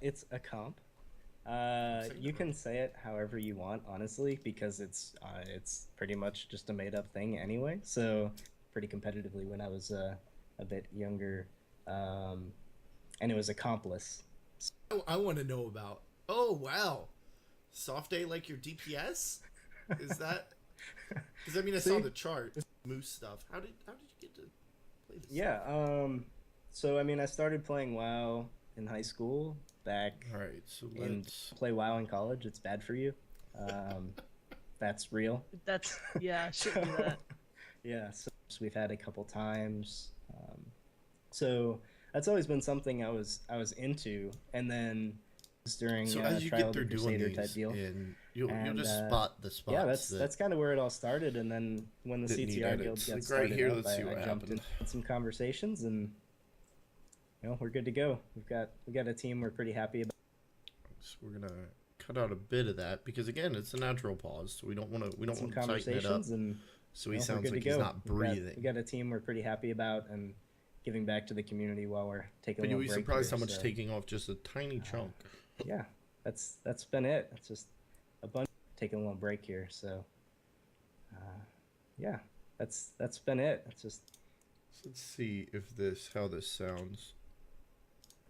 it's a comp. You can say it however you want, honestly, because it's pretty much just a made up thing anyway. So pretty competitively when I was a bit younger, and it was accomplice. Oh, I want to know about. Oh wow, soft day like your DPS? Is that? Because I mean I saw See? the chart, moose stuff. How did you get to play this? Yeah. So I mean, I started playing WoW in high school. Back All right, so and let's. play WoW in college. It's bad for you. That's real. That's shouldn't do that. Yeah, so we've had a couple times. So that's always been something I was into, and then during So as you Trial get of the through doing Crusader these, type deal. and you'll And, just spot the spots. Yeah, that, that's kind of where it all started, and then when the that need CTR guild edits. got Like started right here, up, let's see I what jumped happened. in some conversations, and we're good to go. We got a team we're pretty happy about. So we're gonna cut out a bit of that because again, it's a natural pause. So we don't want to Some tighten it up. conversations, and So he we're sounds good like to he's go. not We breathing. got a team we're pretty happy about, and giving back to the community while we're taking But a you'll little be break surprised here, how much so, taking off just a tiny chunk. Yeah, that's been it. It's just a bunch taking a little break here, so yeah, that's been it. It's just So let's see if how this sounds.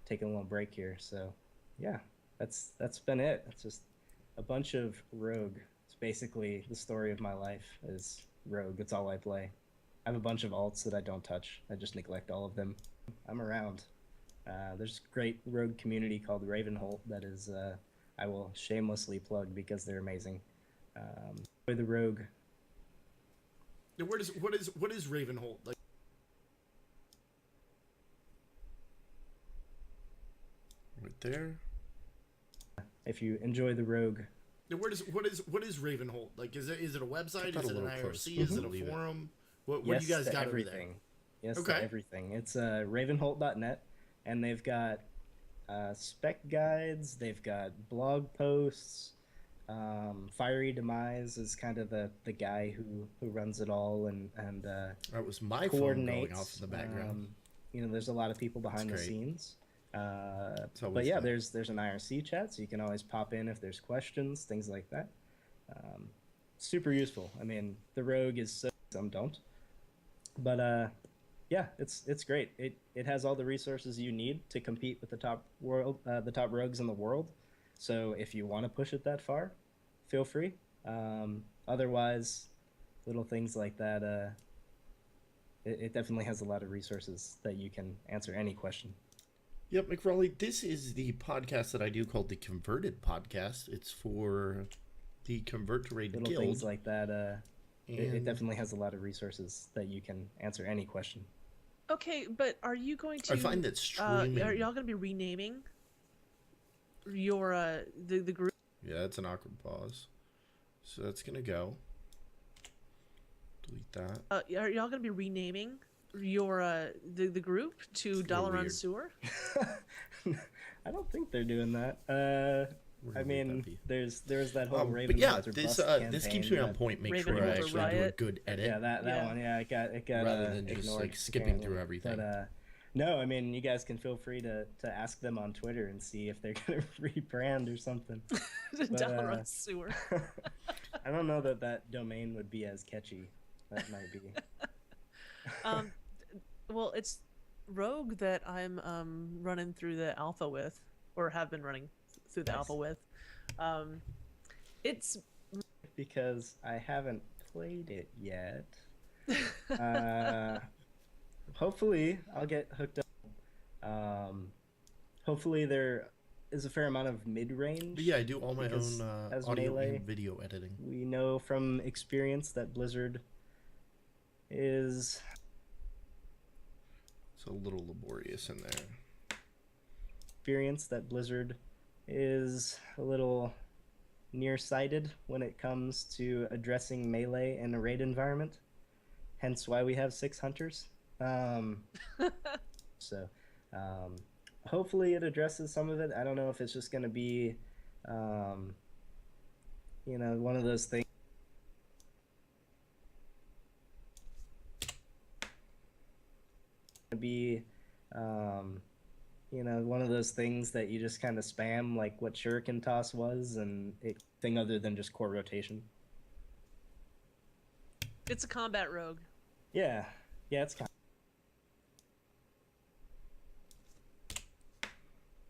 taking a little break here, so yeah, that's been it. It's just a bunch of rogue. It's basically the story of my life is rogue. It's all I play. I have a bunch of alts that I don't touch. I just neglect all of them. I'm around. There's a great rogue community called Ravenholt that is I will shamelessly plug because they're amazing. The rogue. Now, what is Ravenholt like? Right there. If you enjoy the rogue, Now, what is Ravenholt like? Is it a website? that Is a it an little IRC? close. Is it a Leave it. forum? What yes do you guys to got everything. over there? Yes Okay. to everything. It's ravenholt.net, and they've got spec guides. They've got blog posts. Fiery Demise is kind of the guy who runs it all and That was my phone coordinates. going off in the background. There's a lot of people behind the great. scenes. But always yeah, fun. there's an IRC chat, so you can always pop in if there's questions, things like that. Super useful. I mean, the rogue is so some don't, but yeah, it's great. It has all the resources you need to compete with the top rogues in the world. So if you want to push it that far, feel free. Otherwise, little things like that. It definitely has a lot of resources that you can answer any question. Yep, McFrawley, this is the podcast that I do called the Converted Podcast. It's for the Convert to Raid Little Guild. things like that. It And- definitely has a lot of resources that you can answer any question. Okay, but are you going to? I find that streaming... Are y'all going to be renaming your the group? Yeah, that's an awkward pause. So that's going to go. Delete that. Are y'all going to be renaming your the group to Dollar on weird. Sewer? I don't think they're doing that. Where I would mean, that be? there's that whole Raven but yeah, Buster this Bust this keeps campaign me on that- point. Make Raven sure I Hills actually do a Riot. good edit. Yeah, that Yeah. one. Yeah, it got Rather than just, ignored, like, skipping apparently. through everything. But no, I mean, you guys can feel free to ask them on Twitter and see if they're gonna rebrand or something. Dollar on Sewer. I don't know that domain would be as catchy. That might be. Well, it's Rogue that I'm running through the alpha with, or have been running through the Nice. alpha with. It's Because I haven't played it yet. Hopefully, I'll get hooked up. Hopefully, there is a fair amount of mid-range. But yeah, I do all my Because own as audio Melee- and video editing. We know from experience that Blizzard is It's a little laborious in there. a little nearsighted when it comes to addressing melee in a raid environment. Hence why we have 6 hunters. So hopefully it addresses some of it. I don't know if it's just going to be, one of those things. Be one of those things that you just kind of spam, like what shuriken toss was, and thing other than just core rotation. it's a combat rogue. Yeah, it's kind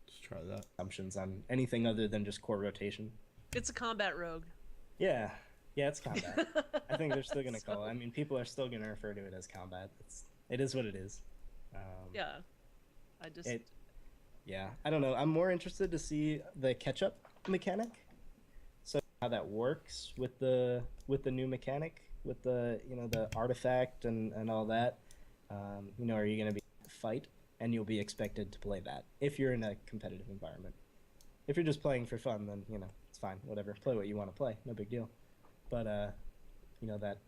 Let's try that. of assumptions on anything other than just core rotation. It's a combat rogue. Yeah, it's combat. I think they're still gonna call it. I mean, people are still gonna refer to it as combat. It is what it is. Yeah, I just Yeah, I don't know. I'm more interested to see the catch-up mechanic. So how that works with the new mechanic, with the the artifact and all that. Are you going to be fight and you'll be expected to play that if you're in a competitive environment. If you're just playing for fun, then it's fine. Whatever, play what you want to play. No big deal. But that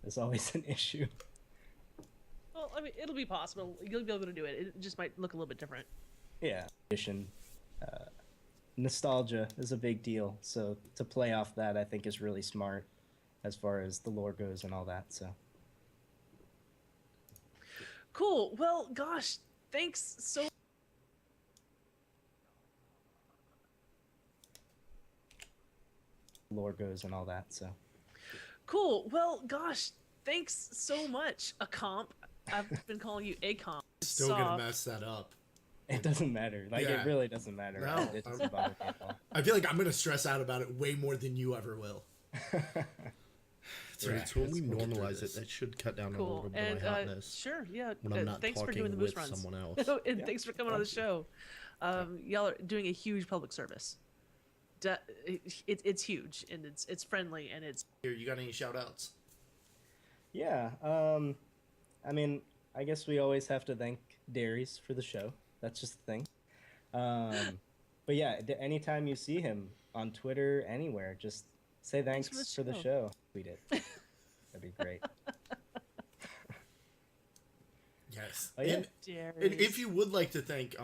is always an issue. well, I mean, it'll be possible. You'll be able to do it. It just might look a little bit different. Yeah. Nostalgia is a big deal, so to play off that, I think, is really smart as far as the lore goes and all that. So Cool. Well, gosh, thanks so. lore goes and all that. So Cool. Well, gosh, thanks so much. A comp. I've been calling you a comp. Still Soft. gonna mess that up. it doesn't matter. Like Yeah. it really doesn't matter. No, It doesn't bother me at all. I feel like I'm gonna stress out about it way more than you ever will. That's right. Yeah, So when we let's get through normalize it, this. that should cut down a Cool. little bit And of my hotness. sure, yeah. when I'm not thanks for talking doing the moose with runs. someone else. And Yeah. thanks for coming on the show. Y'all are doing a huge public service. It's huge and it's friendly and it's Here, you got any shout outs? Yeah. I mean, I guess we always have to thank Darius for the show. That's just the thing. But yeah, anytime you see him on Twitter, anywhere, just say thanks for the show. Tweet it. That'd be great. Yes. Oh, yeah. And if you would like to thank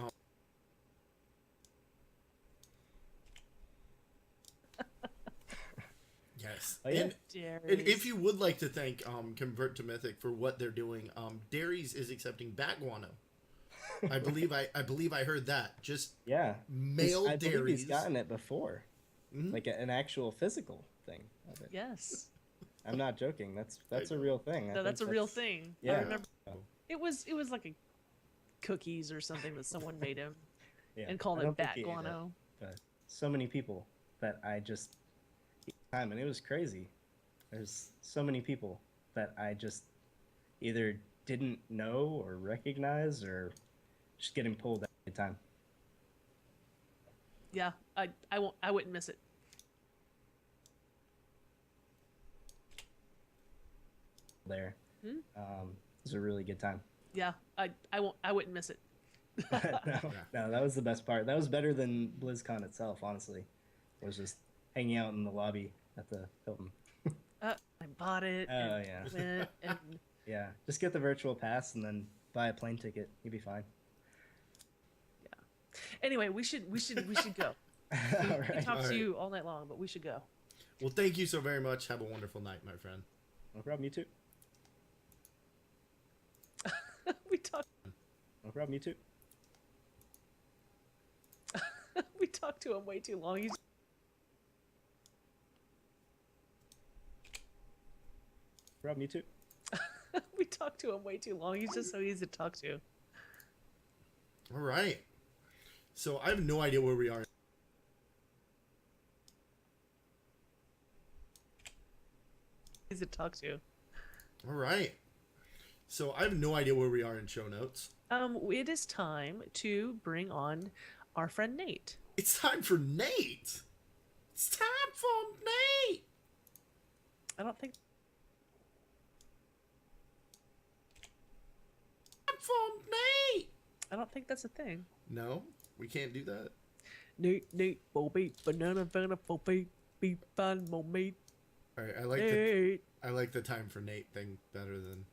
Yes. Oh, yeah. And if you would like to thank Convert to Mythic for what they're doing, Dairies is accepting bat guano. I believe I heard that. Just Yeah. male I believe dairies. he's gotten it before. Mhm. Like an actual physical thing of it. Yes. I'm not joking. That's a real thing. No, that's a real thing. Yeah. I remember it was like a cookies or something that someone made him Yeah. and called I it don't think bat he ate it, guano. but so many people that I just time, and it was crazy. There's so many people that I just either didn't know or recognize or just getting pulled every time. Yeah, I wouldn't miss it. There, it was a really good time. Yeah, I wouldn't miss it. No, that was the best part. That was better than BlizzCon itself, honestly. It was just hanging out in the lobby at the Hilton. I bought it. Oh, and yeah. went and Yeah, just get the virtual pass and then buy a plane ticket. You'll be fine. anyway, we should go. We All right. talk All to right. you all night long, but we should go. Well, thank you so very much. Have a wonderful night, my friend. No problem, you too. we talked No problem, you too. we talked to him way too long. He's No problem, you too. we talked to him way too long. He's just so easy to talk to. All right. So I have no idea where we are. Easy to talk to. All right. So I have no idea where we are in show notes. It is time to bring on our friend Nate. It's time for Nate. It's time for Nate. I don't think Time for Nate. I don't think that's a thing. No, we can't do that. Nate, Bobby, banana, Bobby, be fun, meat. All right. Nate. I like the time for Nate thing better than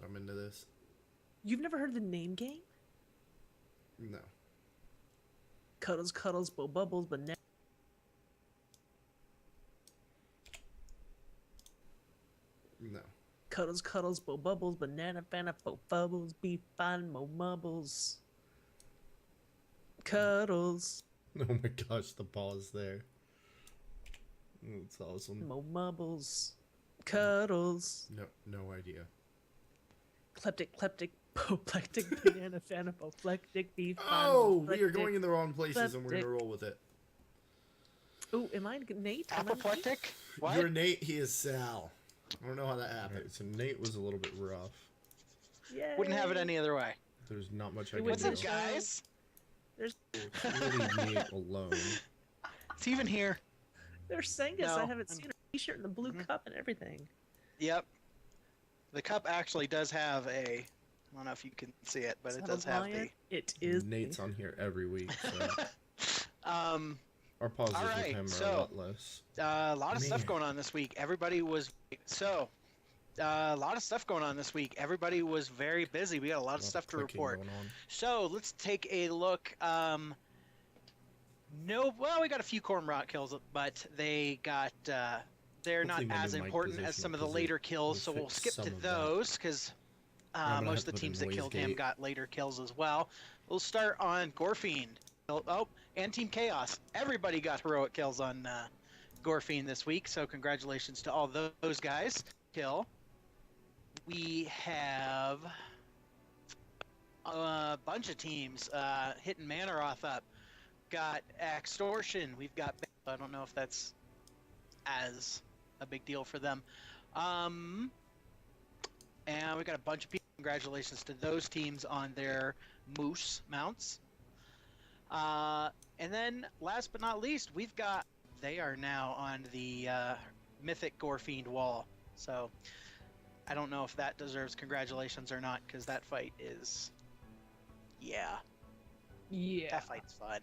I'm into this. You've never heard of the name game? No. Cuddles, bubbles, banana. No. Cuddles, bubbles, banana, bubbles, be fun, mumbles. Cuddles, Oh my gosh, the pause there. That's awesome. mumbles. Cuddles. No idea. Kleptic, apoplectic, banana, apoplectic, be fun. Oh, we are going in the wrong places and we're Plastic. gonna roll with it. Oh, am I Nate? Am I Nate? Apoplectic? What? You're Nate, he is Sal. I don't know how that happened. Alright, so Nate was a little bit rough. Yay. Wouldn't have it any other way. There's not much I It can was do. a What's up, guys? Leave Nate alone. It's even here. There's Sangus. No, I haven't I'm- seen her t-shirt and the blue cup and everything. Yep. The cup actually does have a. I don't know if you can see it, but Is it that a does have lion? It is. Nate's on here every week, so the. our pauses with Alright, him are a so- lot less. A lot of stuff Man. going on this week. Everybody was a lot of stuff going on this week. Everybody was very busy. We got a lot of Lot stuff to clicking report. going on. So let's take a look. Well, we got a few corn rot kills, but they got they're not Hopefully my as new mic important as position some of the will later kills. So fix we'll skip some to of that. those because gonna most have of the to put a teams that noise killed him gate. got later kills as well. We'll start on Gorefiend. Oh, and Team Chaos. Everybody got heroic kills on Gorefiend this week, so congratulations to all those guys. Kill. We have a bunch of teams hitting Manaroth up. Got Extortion. We've got. I don't know if that's as a big deal for them. And we got a bunch of people. Congratulations to those teams on their moose mounts. And then, last but not least, we've got. They are now on the Mythic Gorefiend wall. So, I don't know if that deserves congratulations or not, because that fight is. Yeah, Yeah. that fight's fun.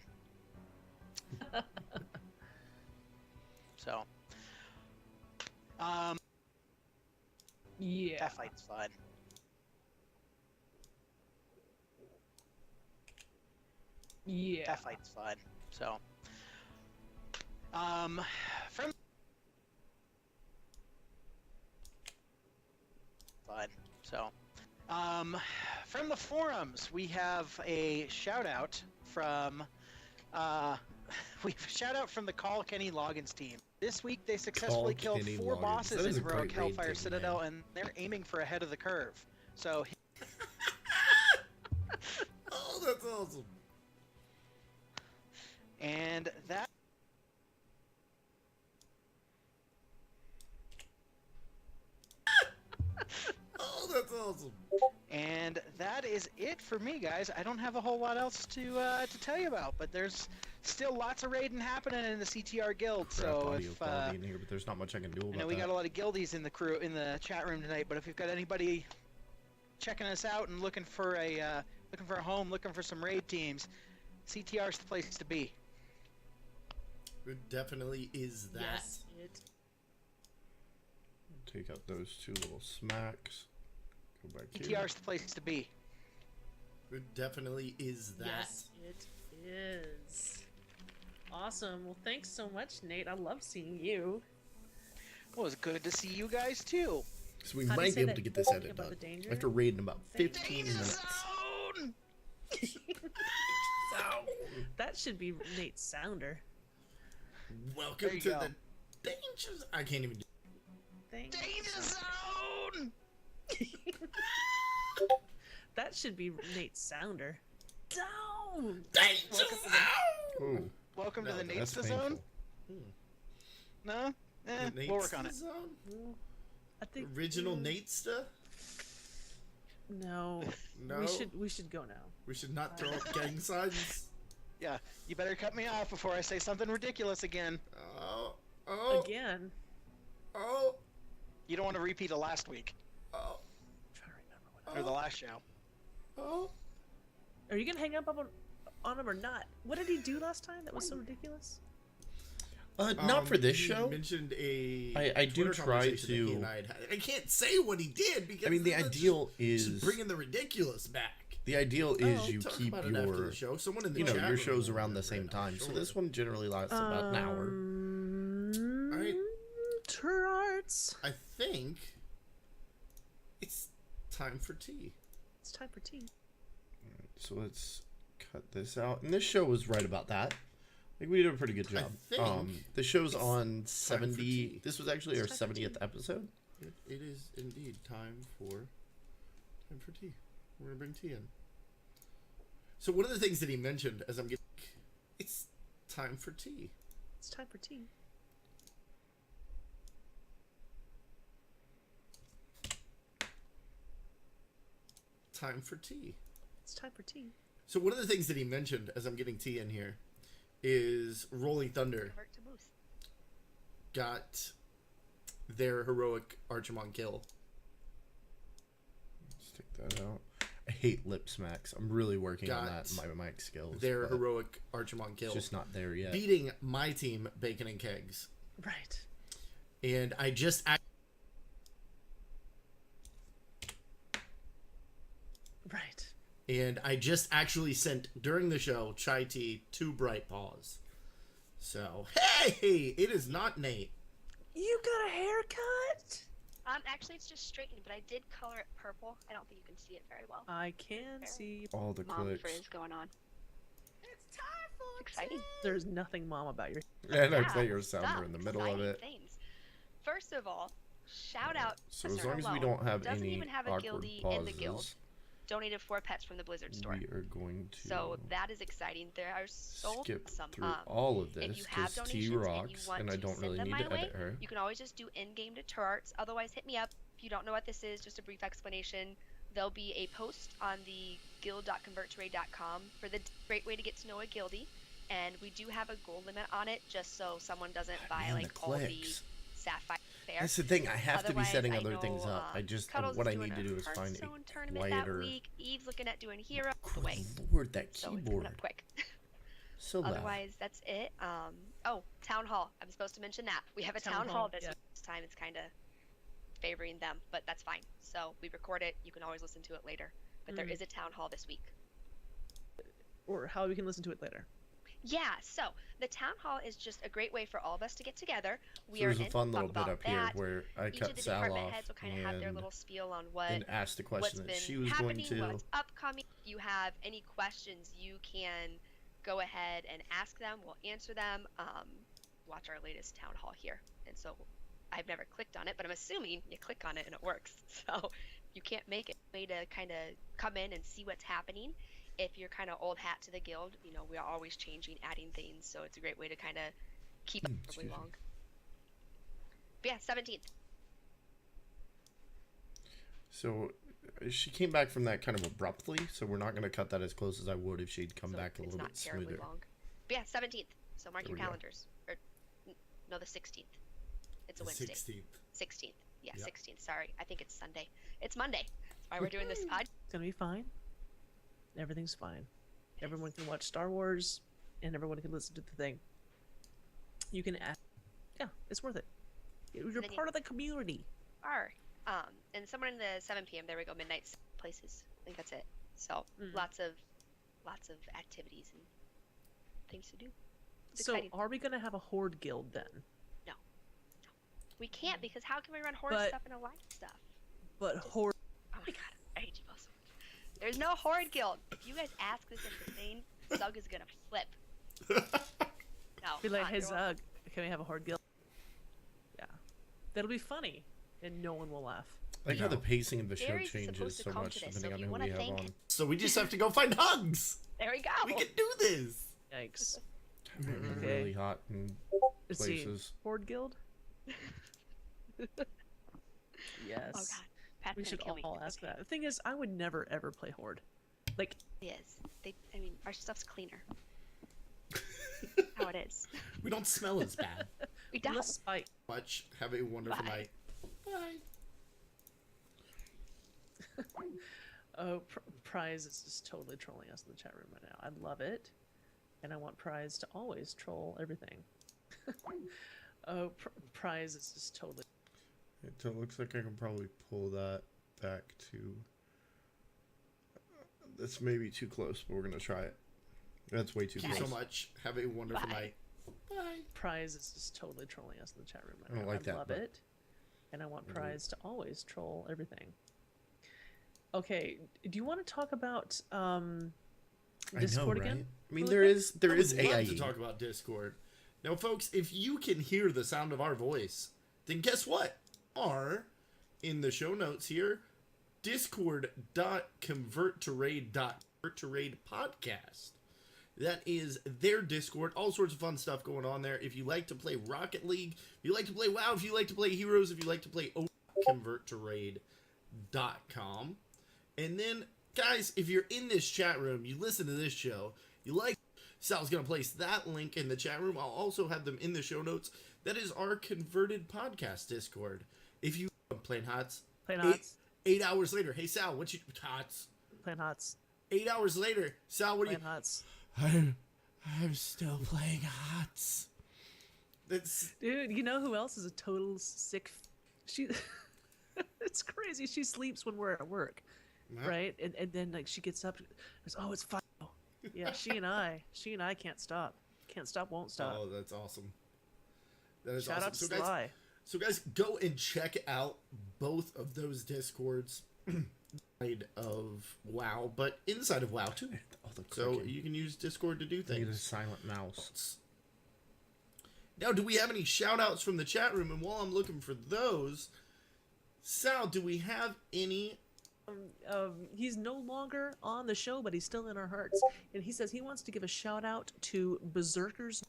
So, Yeah. that fight's fun. Yeah. That fight's fun. So, from So, from the forums, we have a shout out from we have a shout out from the Call Kenny Loggins team. This week they successfully Call killed Kenny 4 Loggins. bosses That is in a Heroic great raid Hellfire taking Citadel, name. and they're aiming for ahead of the curve. So, Oh, that's awesome. and that. Oh, that's awesome. And that is it for me, guys. I don't have a whole lot else to tell you about, but there's still lots of raiding happening in the CTR guild. Crap So audio if quality in here, but there's not much I can do I about know we that. got a lot of guildies in the chat room tonight, but if you've got anybody checking us out and looking for a home, looking for some raid teams, CTR's the place to be. It definitely is that. Yes, it. Take out those 2 little smacks. Go back here. CTR's the place to be. It definitely is that. Yes, it is. Awesome. Well, thanks so much, Nate. I love seeing you. Well, it's good to see you guys too. So we How do you might say be able that to get this thing edit about done. the danger? After raiding about Thank 15 Danger minutes. zone! That should be Nate's sounder. Welcome There you to go. the dangers. I can't even do Thanks. Danger zone! That should be Nate's sounder. Down. danger. Ooh, Welcome to no, the that's Nate's zone. painful. No? The We'll work on it. Nate's Zone? I think Original Natesta? No. No. We should go now. We should not throw up gang signs. Yeah, you better cut me off before I say something ridiculous again. Oh, oh, Again. oh, You don't want to repeat of last week oh, I'm trying to remember what. or the last show. oh. Are you gonna hang up on him or not? What did he do last time that was so ridiculous? Not for this he show. Mentioned a. I do Twitter try conversation that he to- and I had had. I can't say what he did because I mean, the that's ideal just is bringing the ridiculous back. the ideal is Oh. you Talk keep about it after your the show. Someone in the you know chat your room shows will around the remember same it, time. I'm So sure. this one generally lasts about an hour. All right. Turarts. I think it's time for tea. It's time for tea. So let's cut this out. And this show was right about that. Like we did a pretty good I job. think The show's it's on time for 70. tea. This was actually It's our time for tea. 70th episode. It is indeed time for tea. We're gonna bring tea in. So one of the things that he mentioned as I'm getting, it's time for tea. It's time for tea. Time for tea. It's time for tea. So one of the things that he mentioned as I'm getting tea in here is Rolling Thunder Convert to moose. got their heroic Archimon kill. Stick that out. I hate lip smacks. I'm really working on that Got in my mic skills. Their but heroic Archimon kill. It's just not there yet. Beating my team, Bacon and Kegs. Right. And I just Right. actually sent during the show Chai Tea to Bright Paws. So hey, it is not Nate. You got a haircut? Actually, it's just straightened, but I did color it purple. I don't think you can see it very well. I can see. All the Mom clicks. frizz going on. It's time for It's exciting. There's nothing mom about your. And I Yeah, play your sounder stuff, in the middle of exciting it. Things. First of all, shout out So to as Sir long as we Alone. don't have Doesn't any even have a awkward guildie pauses, in the guild. Donated 4 pets from the Blizzard store. we are going to So that is exciting. They are so skip awesome. through all of If this you have because T donations and you rocks, want and I to don't send really them need my to way, edit her. you can always just do in-game to Turarts. Otherwise, hit me up. If you don't know what this is, just a brief explanation. There'll be a post on the guild.converttoraid.com for the great way to get to know a guildie. And we do have a goal limit on it, just so someone doesn't buy Man, like the all the clicks. sapphire. That's the thing. I have to be Otherwise, setting I other know, things up. I just Cuddles what is I doing need to a do is find Hearthstone a tournament quieter. that week. Eve's looking at doing Hero the Good way. Lord, that So it's coming keyboard. up quick. So loud. Otherwise, that's it. Oh, town hall. I'm supposed to mention that we have a Town town hall, hall this yeah. week. This time it's kind of favoring them, but that's fine. So we record it. You can always listen to it later. But there Mm. is a town hall this week. Or how we can listen to it later. Yeah, so the town hall is just a great way for all of us to get together. We So are there's a in, fun talk little bit about up here that. where I Each cut of the Sal department off heads will kind of have their little spiel on and asked the what's question that been she was happening, going to. what's upcoming. If you have any questions, you can go ahead and ask them. We'll answer them. Watch our latest town hall here. And so I've never clicked on it, but I'm assuming you click on it and it works. So you can't make it a way to kind of come in and see what's happening. If you're kind of old hat to the guild, we are always changing, adding things, so it's a great way to kind of keep up really long. But yeah, 17th. So she came back from that kind of abruptly, so we're not going to cut that as close as I would if she'd come So back a it's little not bit terribly smoother. long. But yeah, 17th. So mark There your we go. calendars. Or no, the 16th. It's a Wednesday. 16th. 16th. Yeah, Yep. 16th. Sorry, I think it's Sunday. It's Monday. That's why we're doing this pod. It's gonna be fine. Everything's fine. Everyone can watch Star Wars, and everyone can listen to the thing. You can ask. Yeah, it's worth it. You're then you- part of the community. Are and somewhere in the 7 p.m. There we go. Midnight places. I think that's it. So lots of activities and things to do. It's So, exciting. are we gonna have a horde guild then? We can't because how can we run horde But- stuff and alive stuff? But horde. Oh my god, I hate you both so much. There's no horde guild. If you guys ask this at the thing, Zug is gonna flip. No. Be like, come on, hey you're Zug, can we have a horde guild? Yeah, that'll be funny, and no one will laugh. I like how the pacing of the show Gary's changes supposed to so come much to this, so depending if on you who wanna we have thank- on. So we just have to go find hugs. There we go. We can do this. Yikes. It's Okay. really hot in Let's see. places. Horde guild. Yes. Oh god, Pat's We gonna should kill me. all ask that. The thing is, I would never ever play horde. Like, Yes. I mean, our stuff's cleaner. How it is. We don't smell as bad. We don't. less spike. Much. Have a wonderful Bye. night. Bye. Oh, Prize is just totally trolling us in the chat room right now. I love it, and I want Prize to always troll everything. Oh, Prize is just totally. It looks like I can probably pull that back to. That's maybe too close, but we're gonna try it. That's way too Thank close. you so much. Have a wonderful Bye. night. Bye. Prize is just totally trolling us in the chat room right I don't now. like that, love but- it, and I want Prize to always troll everything. Okay, do you want to talk about Discord I know, again? right? I mean, really there quick? is I would love AIE. to talk about Discord. Now, folks, if you can hear the sound of our voice, then guess what? Are in the show notes here, discord.converttoraid podcast. That is their Discord. All sorts of fun stuff going on there. If you like to play Rocket League, if you like to play WoW, if you like to play Heroes, if you like to play converttoraid.com. And then, guys, if you're in this chat room, you listen to this show, you like, Sal's going to place that link in the chat room. I'll also have them in the show notes. That is our Converted Podcast Discord. If you playing HOTS, Playing HOTS. 8 hours later, hey Sal, what you HOTS? Playing HOTS. 8 hours later, Sal, what do you? Playing HOTS. I'm still playing HOTS. That's Dude, you know who else is a total sick? She, it's crazy. She sleeps when we're at work, right? And then like she gets up, and goes, "Oh, it's fine." Yeah, she and I can't stop, won't stop. oh, that's awesome. That is Shout awesome. out to So guys, Sly. So guys, go and check out both of those Discords inside of WoW, but inside of WoW too. All the So clicking. you can use Discord to do I need a things. silent mouse. Now, do we have any shout outs from the chat room? And while I'm looking for those, Sal, do we have any? He's no longer on the show, but he's still in our hearts. And he says he wants to give a shout out to Berserkers.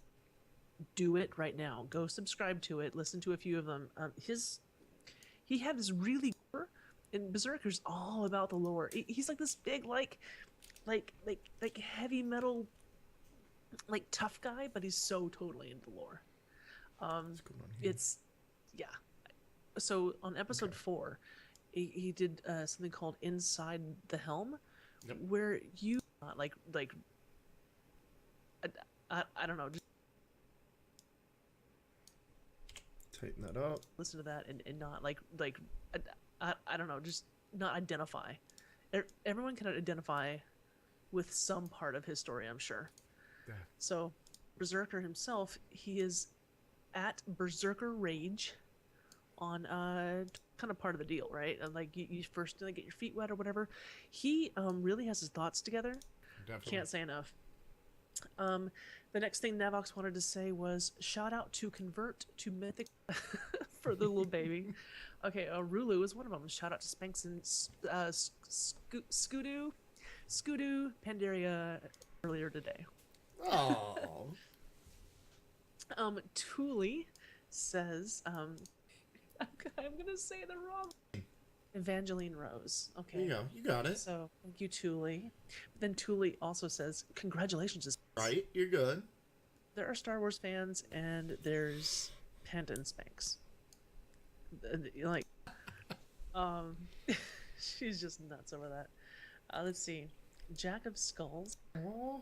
Do it right now. Go subscribe to it. Listen to a few of them. He had this really, and Berserker's all about the lore. He's like this big, like heavy metal, like tough guy, but he's so totally into lore. What's going on here? It's, yeah. So on episode 4, he did something called Inside the Helm, Yep. where you I don't know, just Tighten that up. listen to that and not I don't know, just not identify. Everyone can identify with some part of his story, I'm sure. Yeah. So Berserker himself, he is at Berserker Rage on kind of part of the deal, right? Like you first get your feet wet or whatever. He really has his thoughts together. Definitely. Can't say enough. The next thing Navox wanted to say was shout out to Convert to Mythic for the little baby. Okay, Rulu is one of them. Shout out to Spanx and Scoodu Pandaria earlier today. Oh. Thule says, I'm gonna say the wrong. Evangeline Rose. Okay. There you go. You got it. So thank you, Thule. Then Thule also says, congratulations. Right? You're good. There are Star Wars fans and there's Panda and Spanx. Like, she's just nuts over that. Let's see. Jack of Skulls. Aw.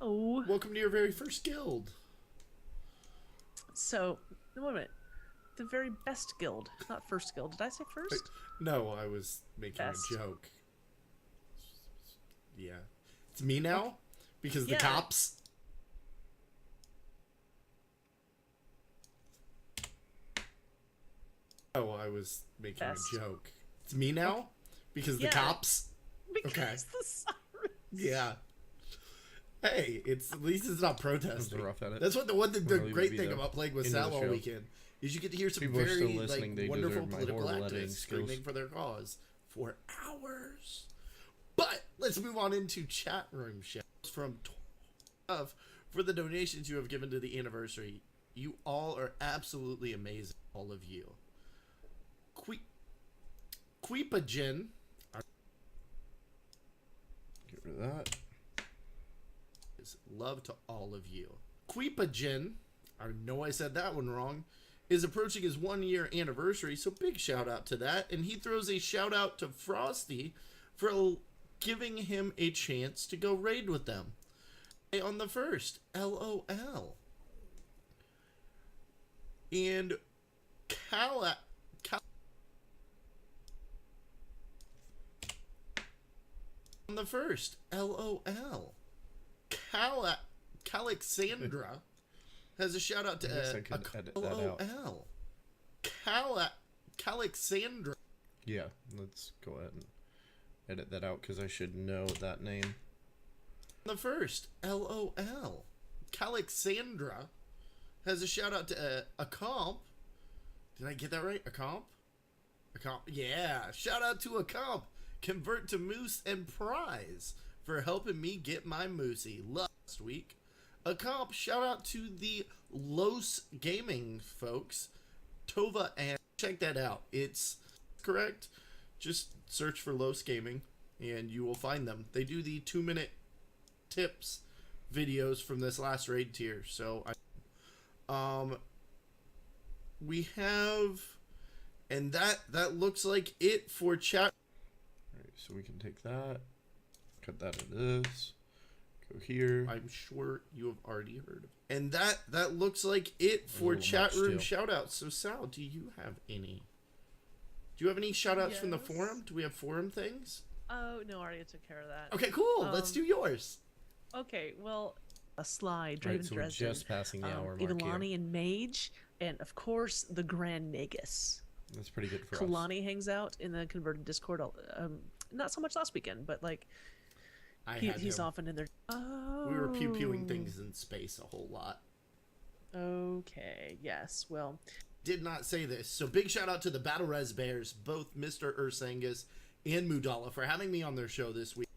Oh. Welcome to your very first guild. So, wait a minute. The very best guild, not first guild. Did I say first? No, I was making Best. a joke. Yeah. It's me now? Because Yeah. the cops? Oh, I was making Best. a joke. It's me now? Because Yeah. the cops? Because Okay. the sirens. Yeah. Hey, at least it's not protesting. rough edit. That's what the Really great be thing the about playing with end of Sal the all show. weekend is you get to hear some People are still very listening, they wonderful deserve my political horrible editing activists skills. screaming for their cause for hours. But let's move on into chat room shouts from for the donations you have given to the anniversary. You all are absolutely amazing, all of you. Queepajin. Get rid of that. Love to all of you. Queepajin, I know I said that one wrong, is approaching his 1 year anniversary, so big shout out to that. And he throws a shout out to Frosty for giving him a chance to go raid with them. On the first, LOL. And on the first, LOL. Calixandra has a shout out to I guess I could edit that out. LOL. Calixandra. Yeah, let's go ahead and edit that out because I should know that name. The first, LOL. Calixandra has a shout out to a comp. Did I get that right? A comp? A comp? Yeah. Shout out to a comp. Convert to Moose and Prize for helping me get my Moosey last week. A comp, shout out to the Los Gaming folks, Tova, and check that out. It's correct. Just search for Los Gaming and you will find them. They do the 2-minute tips videos from this last raid tier. So we have, and that looks like it for chat. Alright, so we can take that, cut that into this, go here. I'm sure you have already heard of. And that looks like it for little chat much room still. shout outs. So Sal, do you have any? Do you have any shout outs from the Yes. forum? Do we have forum things? Oh, no, I already took care of that. Okay, cool. Let's do yours. Okay, well, a Sly, Draven Alright, so we're Dresden, just passing the hour mark here. Ivalani and Mage, and of course, the Grand Negus. That's pretty good for us. Kalani hangs out in the converted Discord. Not so much last weekend, but like he's him. often in there. Oh, We were pew-pewing things in space a whole lot. Okay, yes. Well, Did not say this. So big shout out to the Battle Res Bears, both Mr. Ursangus and Mudala, for having me on their show this week.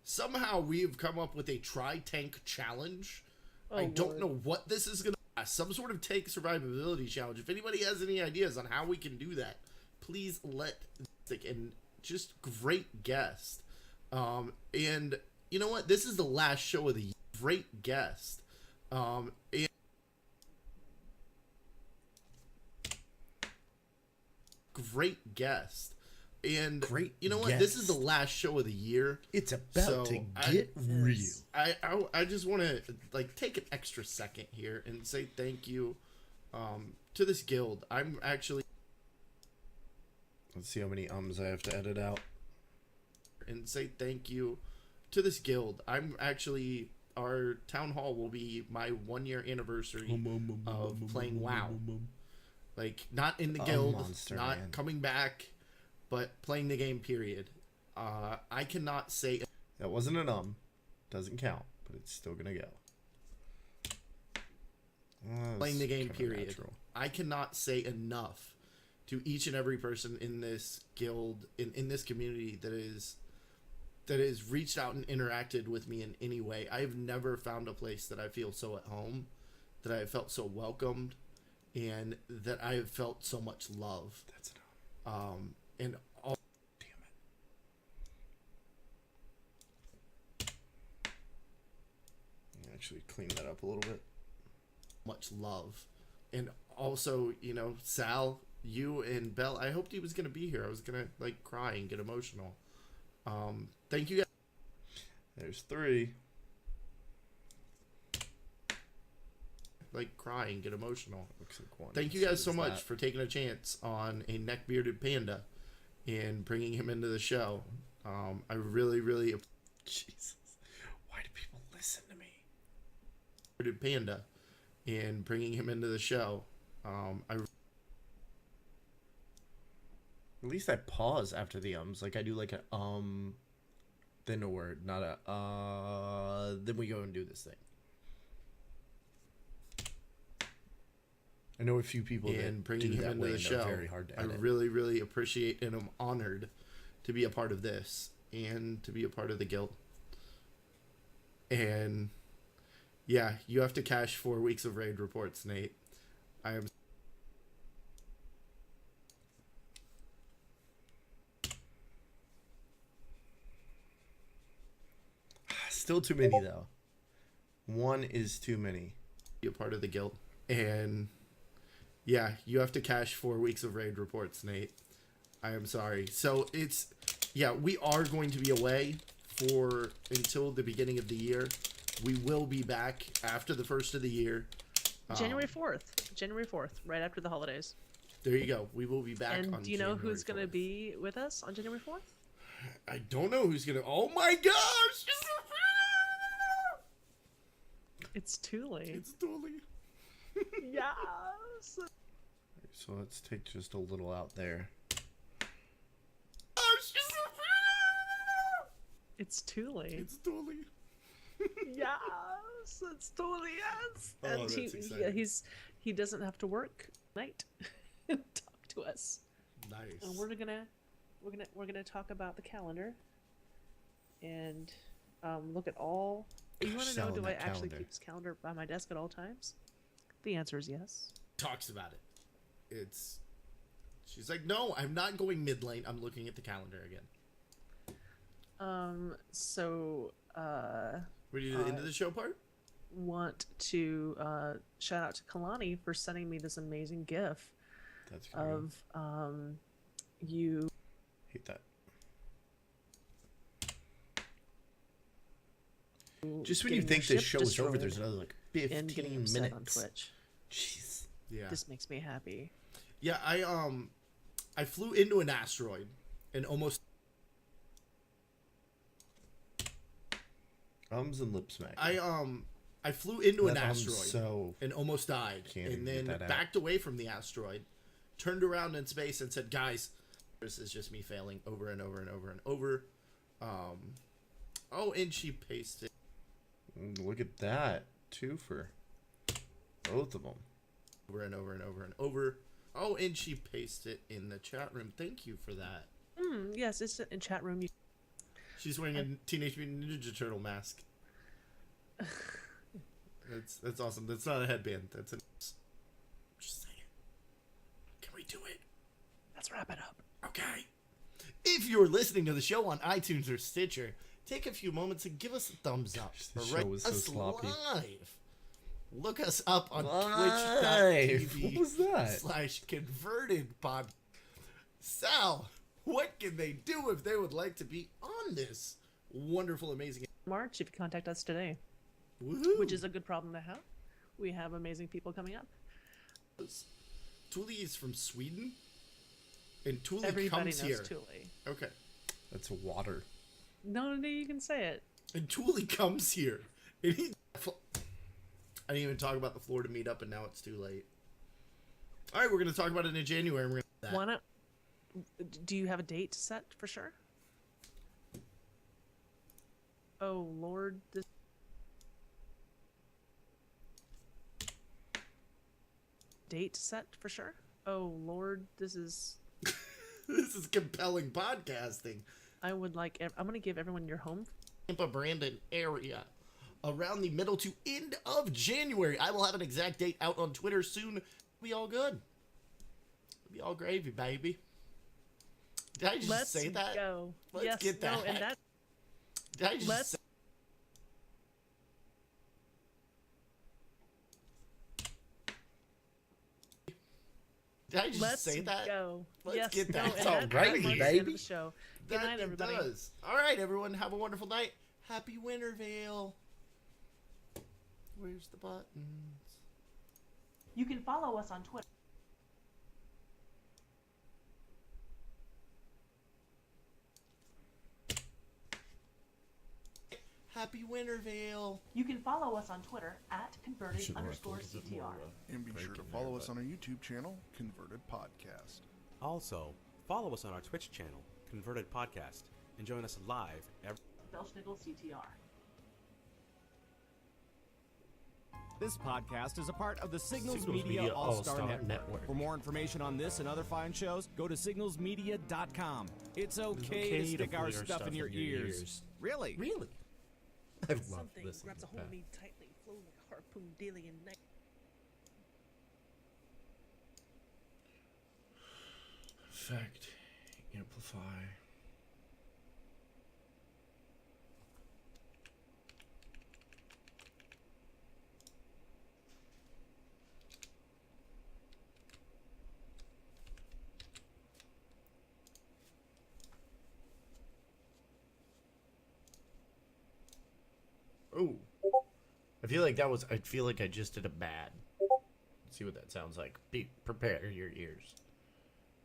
Somehow we've come up with a tri-tank challenge. I don't Lord. know what this is going to be. Some sort of tank survivability challenge. If anybody has any ideas on how we can do that, please let and just great guest. And you know what? This is the last show of the year. Great guest. And great guest. And Great you know what? This is the guest. last show of the year. It's about So, to I- get real. I just want to like take an extra second here and say thank you to this guild. I'm actually Let's see how many ums I have to edit out. and say thank you to this guild. I'm actually our town hall will be my 1-year anniversary of playing WoW. Like, not in the guild, monster, not man. coming back, but playing the game, period. I cannot say... That wasn't an doesn't count, but it's still gonna go. Playing the game, Kinda period. natural. I cannot say enough to each and every person in this guild, in this community that has reached out and interacted with me in any way. I've never found a place that I feel so at home, that I have felt so welcomed, and that I have felt so much love. That's an And all damn it. Actually clean that up a little bit. much love. And also, you know, Sal, you and Belle, I hoped he was going to be here. I was going to, like, cry and get emotional. Thank you guys. There's 3. Like, cry and get emotional. Looks like 1. Thank you guys so much for taking a chance on a neck-bearded panda and bringing him into the show. I really, really... Jesus. Why do people listen to me? Bearded panda and bringing him into the show. At least I pause after the ums. Like I do like a then a word, not a then we go and do this thing. I know a few people and that bringing do him that into way the and they're show. very hard to I edit. really, really appreciate and I'm honored to be a part of this and to be a part of the guild. And yeah, you have to cash 4 weeks of raid reports, Nate. I am Still too many though. 1 is too many. a part of the guild. And yeah, you have to cash 4 weeks of raid reports, Nate. I am sorry. So it's, yeah, we are going to be away for until the beginning of the year. We will be back after the first of the year. January 4th. January 4th, right after the holidays. There you go. We will be back And on do you know who's January going to 4th. be with us on January 4th? I don't know who's going to... Oh my gosh! It's Thule. It's totally... Yes! So let's take just a little out there. It's Thule. It's totally... Yes! It's Thule, yes! Oh, And that's he, exciting. he doesn't have to work night and talk to us. Nice. And we're gonna talk about the calendar and look at all. You want to know? selling Do I that actually calendar. keep this calendar by my desk at all times? The answer is yes. Talks about it. It's... She's like, no, I'm not going mid lane. I'm looking at the calendar again. So Ready to do the end of the show part? want to shout out to Kalani for sending me this amazing GIF That's good. of you. Hate that. Just when you getting your think this ship show is over, destroyed there's another like and getting 15 upset minutes. on Twitch. Jeez. Yeah. This makes me happy. Yeah, I flew into an asteroid and almost... Ums and lip smack. I flew into an That asteroid so and almost died, Can't and even then get that out. backed away from the asteroid, turned around in space and said, "Guys, this is just me failing over and over and over and over." Oh, and she pasted Look at that. 2 for both of them. over and over and over and over. Oh, and she pasted it in the chat room. Thank you for that. Yes, it's in chat room. She's wearing a Teenage Mutant Ninja Turtle mask. That's awesome. That's not a headband. That's a... Just saying. Can we do it? Let's wrap it up. Okay. If you're listening to the show on iTunes or Stitcher, take a few moments and give us a thumbs up. This Or show rate was so us sloppy. live. Look us up on Live? twitch.tv What was that? /convertedpod. Sal, what can they do if they would like to be on this wonderful, amazing... March, if you contact us today, Woohoo! which is a good problem to have. We have amazing people coming up. Thule is from Sweden, and Thule Everybody comes knows here. Thule. That's water. No, you can say it. And Thule comes here I didn't even talk about the Florida meetup, and now it's too late. All right, we're going to talk about it in January. And we're gonna Why not? Do you have a date set for sure? Oh Lord, this. Date set for sure? Oh Lord, this is. This is compelling podcasting. I would like. I'm gonna give everyone your home. Tampa, Brandon area. Around the middle to end of January. I will have an exact date out on Twitter soon. It'll be all good. It'll be all gravy, baby. Did I just Let's say that? Go. Let's yes, get that. No, and that. Did I just Let's. say Did I just Let's say that? go. Let's yes, get that. No, It's and all that gravy, marks the end of baby. the show. Good That night, it everybody. does. All right, everyone. Have a wonderful night. Happy Wintervale. Where's the buttons? You can follow us on Twitter. Happy Wintervale. You can follow us on Twitter at converted_CTR. And be sure to follow us on our YouTube channel, Converted Podcast. Also, follow us on our Twitch channel, Converted Podcast, and join us live every CTR. This podcast is a part of the Signals, Signals Media, Media All-Star All-Star Network. Network. For more information on this and other fine shows, go to signalsmedia.com. It's okay to stick our stuff in your ears. Really? Really? I've loved Something this. grabs a hold of me tightly, flow like a harpoon daily and night. Effect. Amplify. Oh. I feel like I just did a bad. Let's see what that sounds like. Prepare your ears.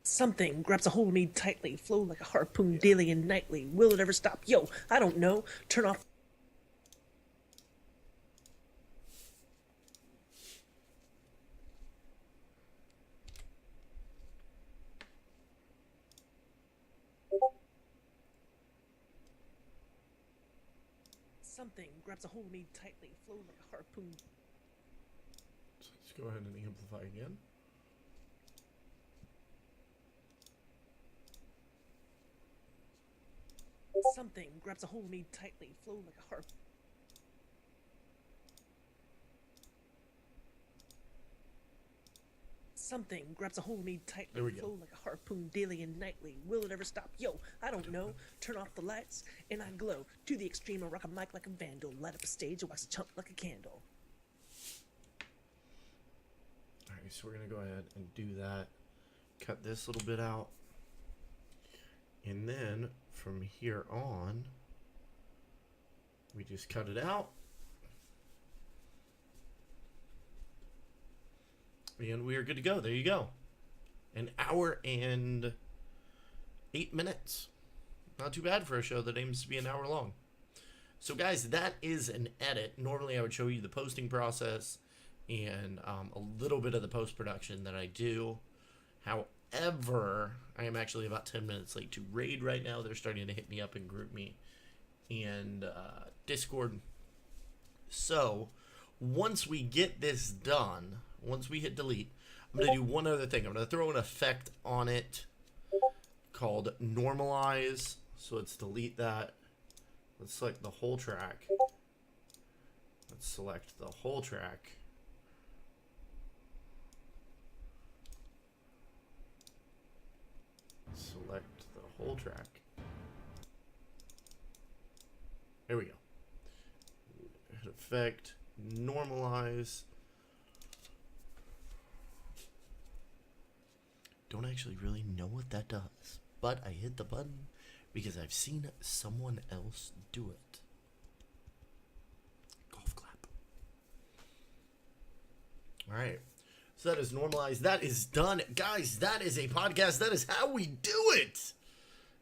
Something grabs a hold of me tightly, flow like a harpoon daily and nightly. Will it ever stop? Yo, I don't know. Turn off. Something grabs a hold of me tightly, flow like a harpoon. So let's go ahead and amplify again. Something grabs a hold of me tightly, flow like a harp. Something grabs a hold of me tightly, There we go. flow like a harpoon daily and nightly. Will it ever stop? Yo, I don't know. Turn off the lights and I glow to the extreme. I rock a mic like a vandal, light up a stage and wax a chump like a candle. Alright, so we're gonna go ahead and do that. Cut this little bit out. And then from here on, we just cut it out. And we are good to go. There you go. An hour and 8 minutes. Not too bad for a show that aims to be an hour long. So guys, that is an edit. Normally I would show you the posting process and a little bit of the post-production that I do. However, I am actually about 10 minutes late to Raid right now. They're starting to hit me up in GroupMe and Discord. So, once we get this done, once we hit delete, I'm going to do one other thing. I'm going to throw an effect on it called normalize. So let's delete that. Let's select the whole track. Let's select the whole track. Select the whole track. There we go. Hit effect, normalize. Don't actually really know what that does, but I hit the button because I've seen someone else do it. Golf clap. All right. So that is normalized. That is done. Guys, that is a podcast. That is how we do it.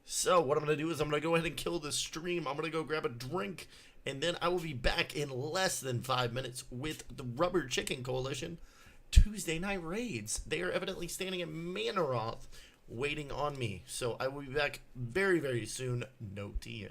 So what I'm going to do is I'm going to go ahead and kill this stream. I'm going to go grab a drink, And then I will be back in less than 5 minutes with the Rubber Chicken Coalition Tuesday night raids. They are evidently standing at Manaroth waiting on me. So I will be back very, very soon. No TM.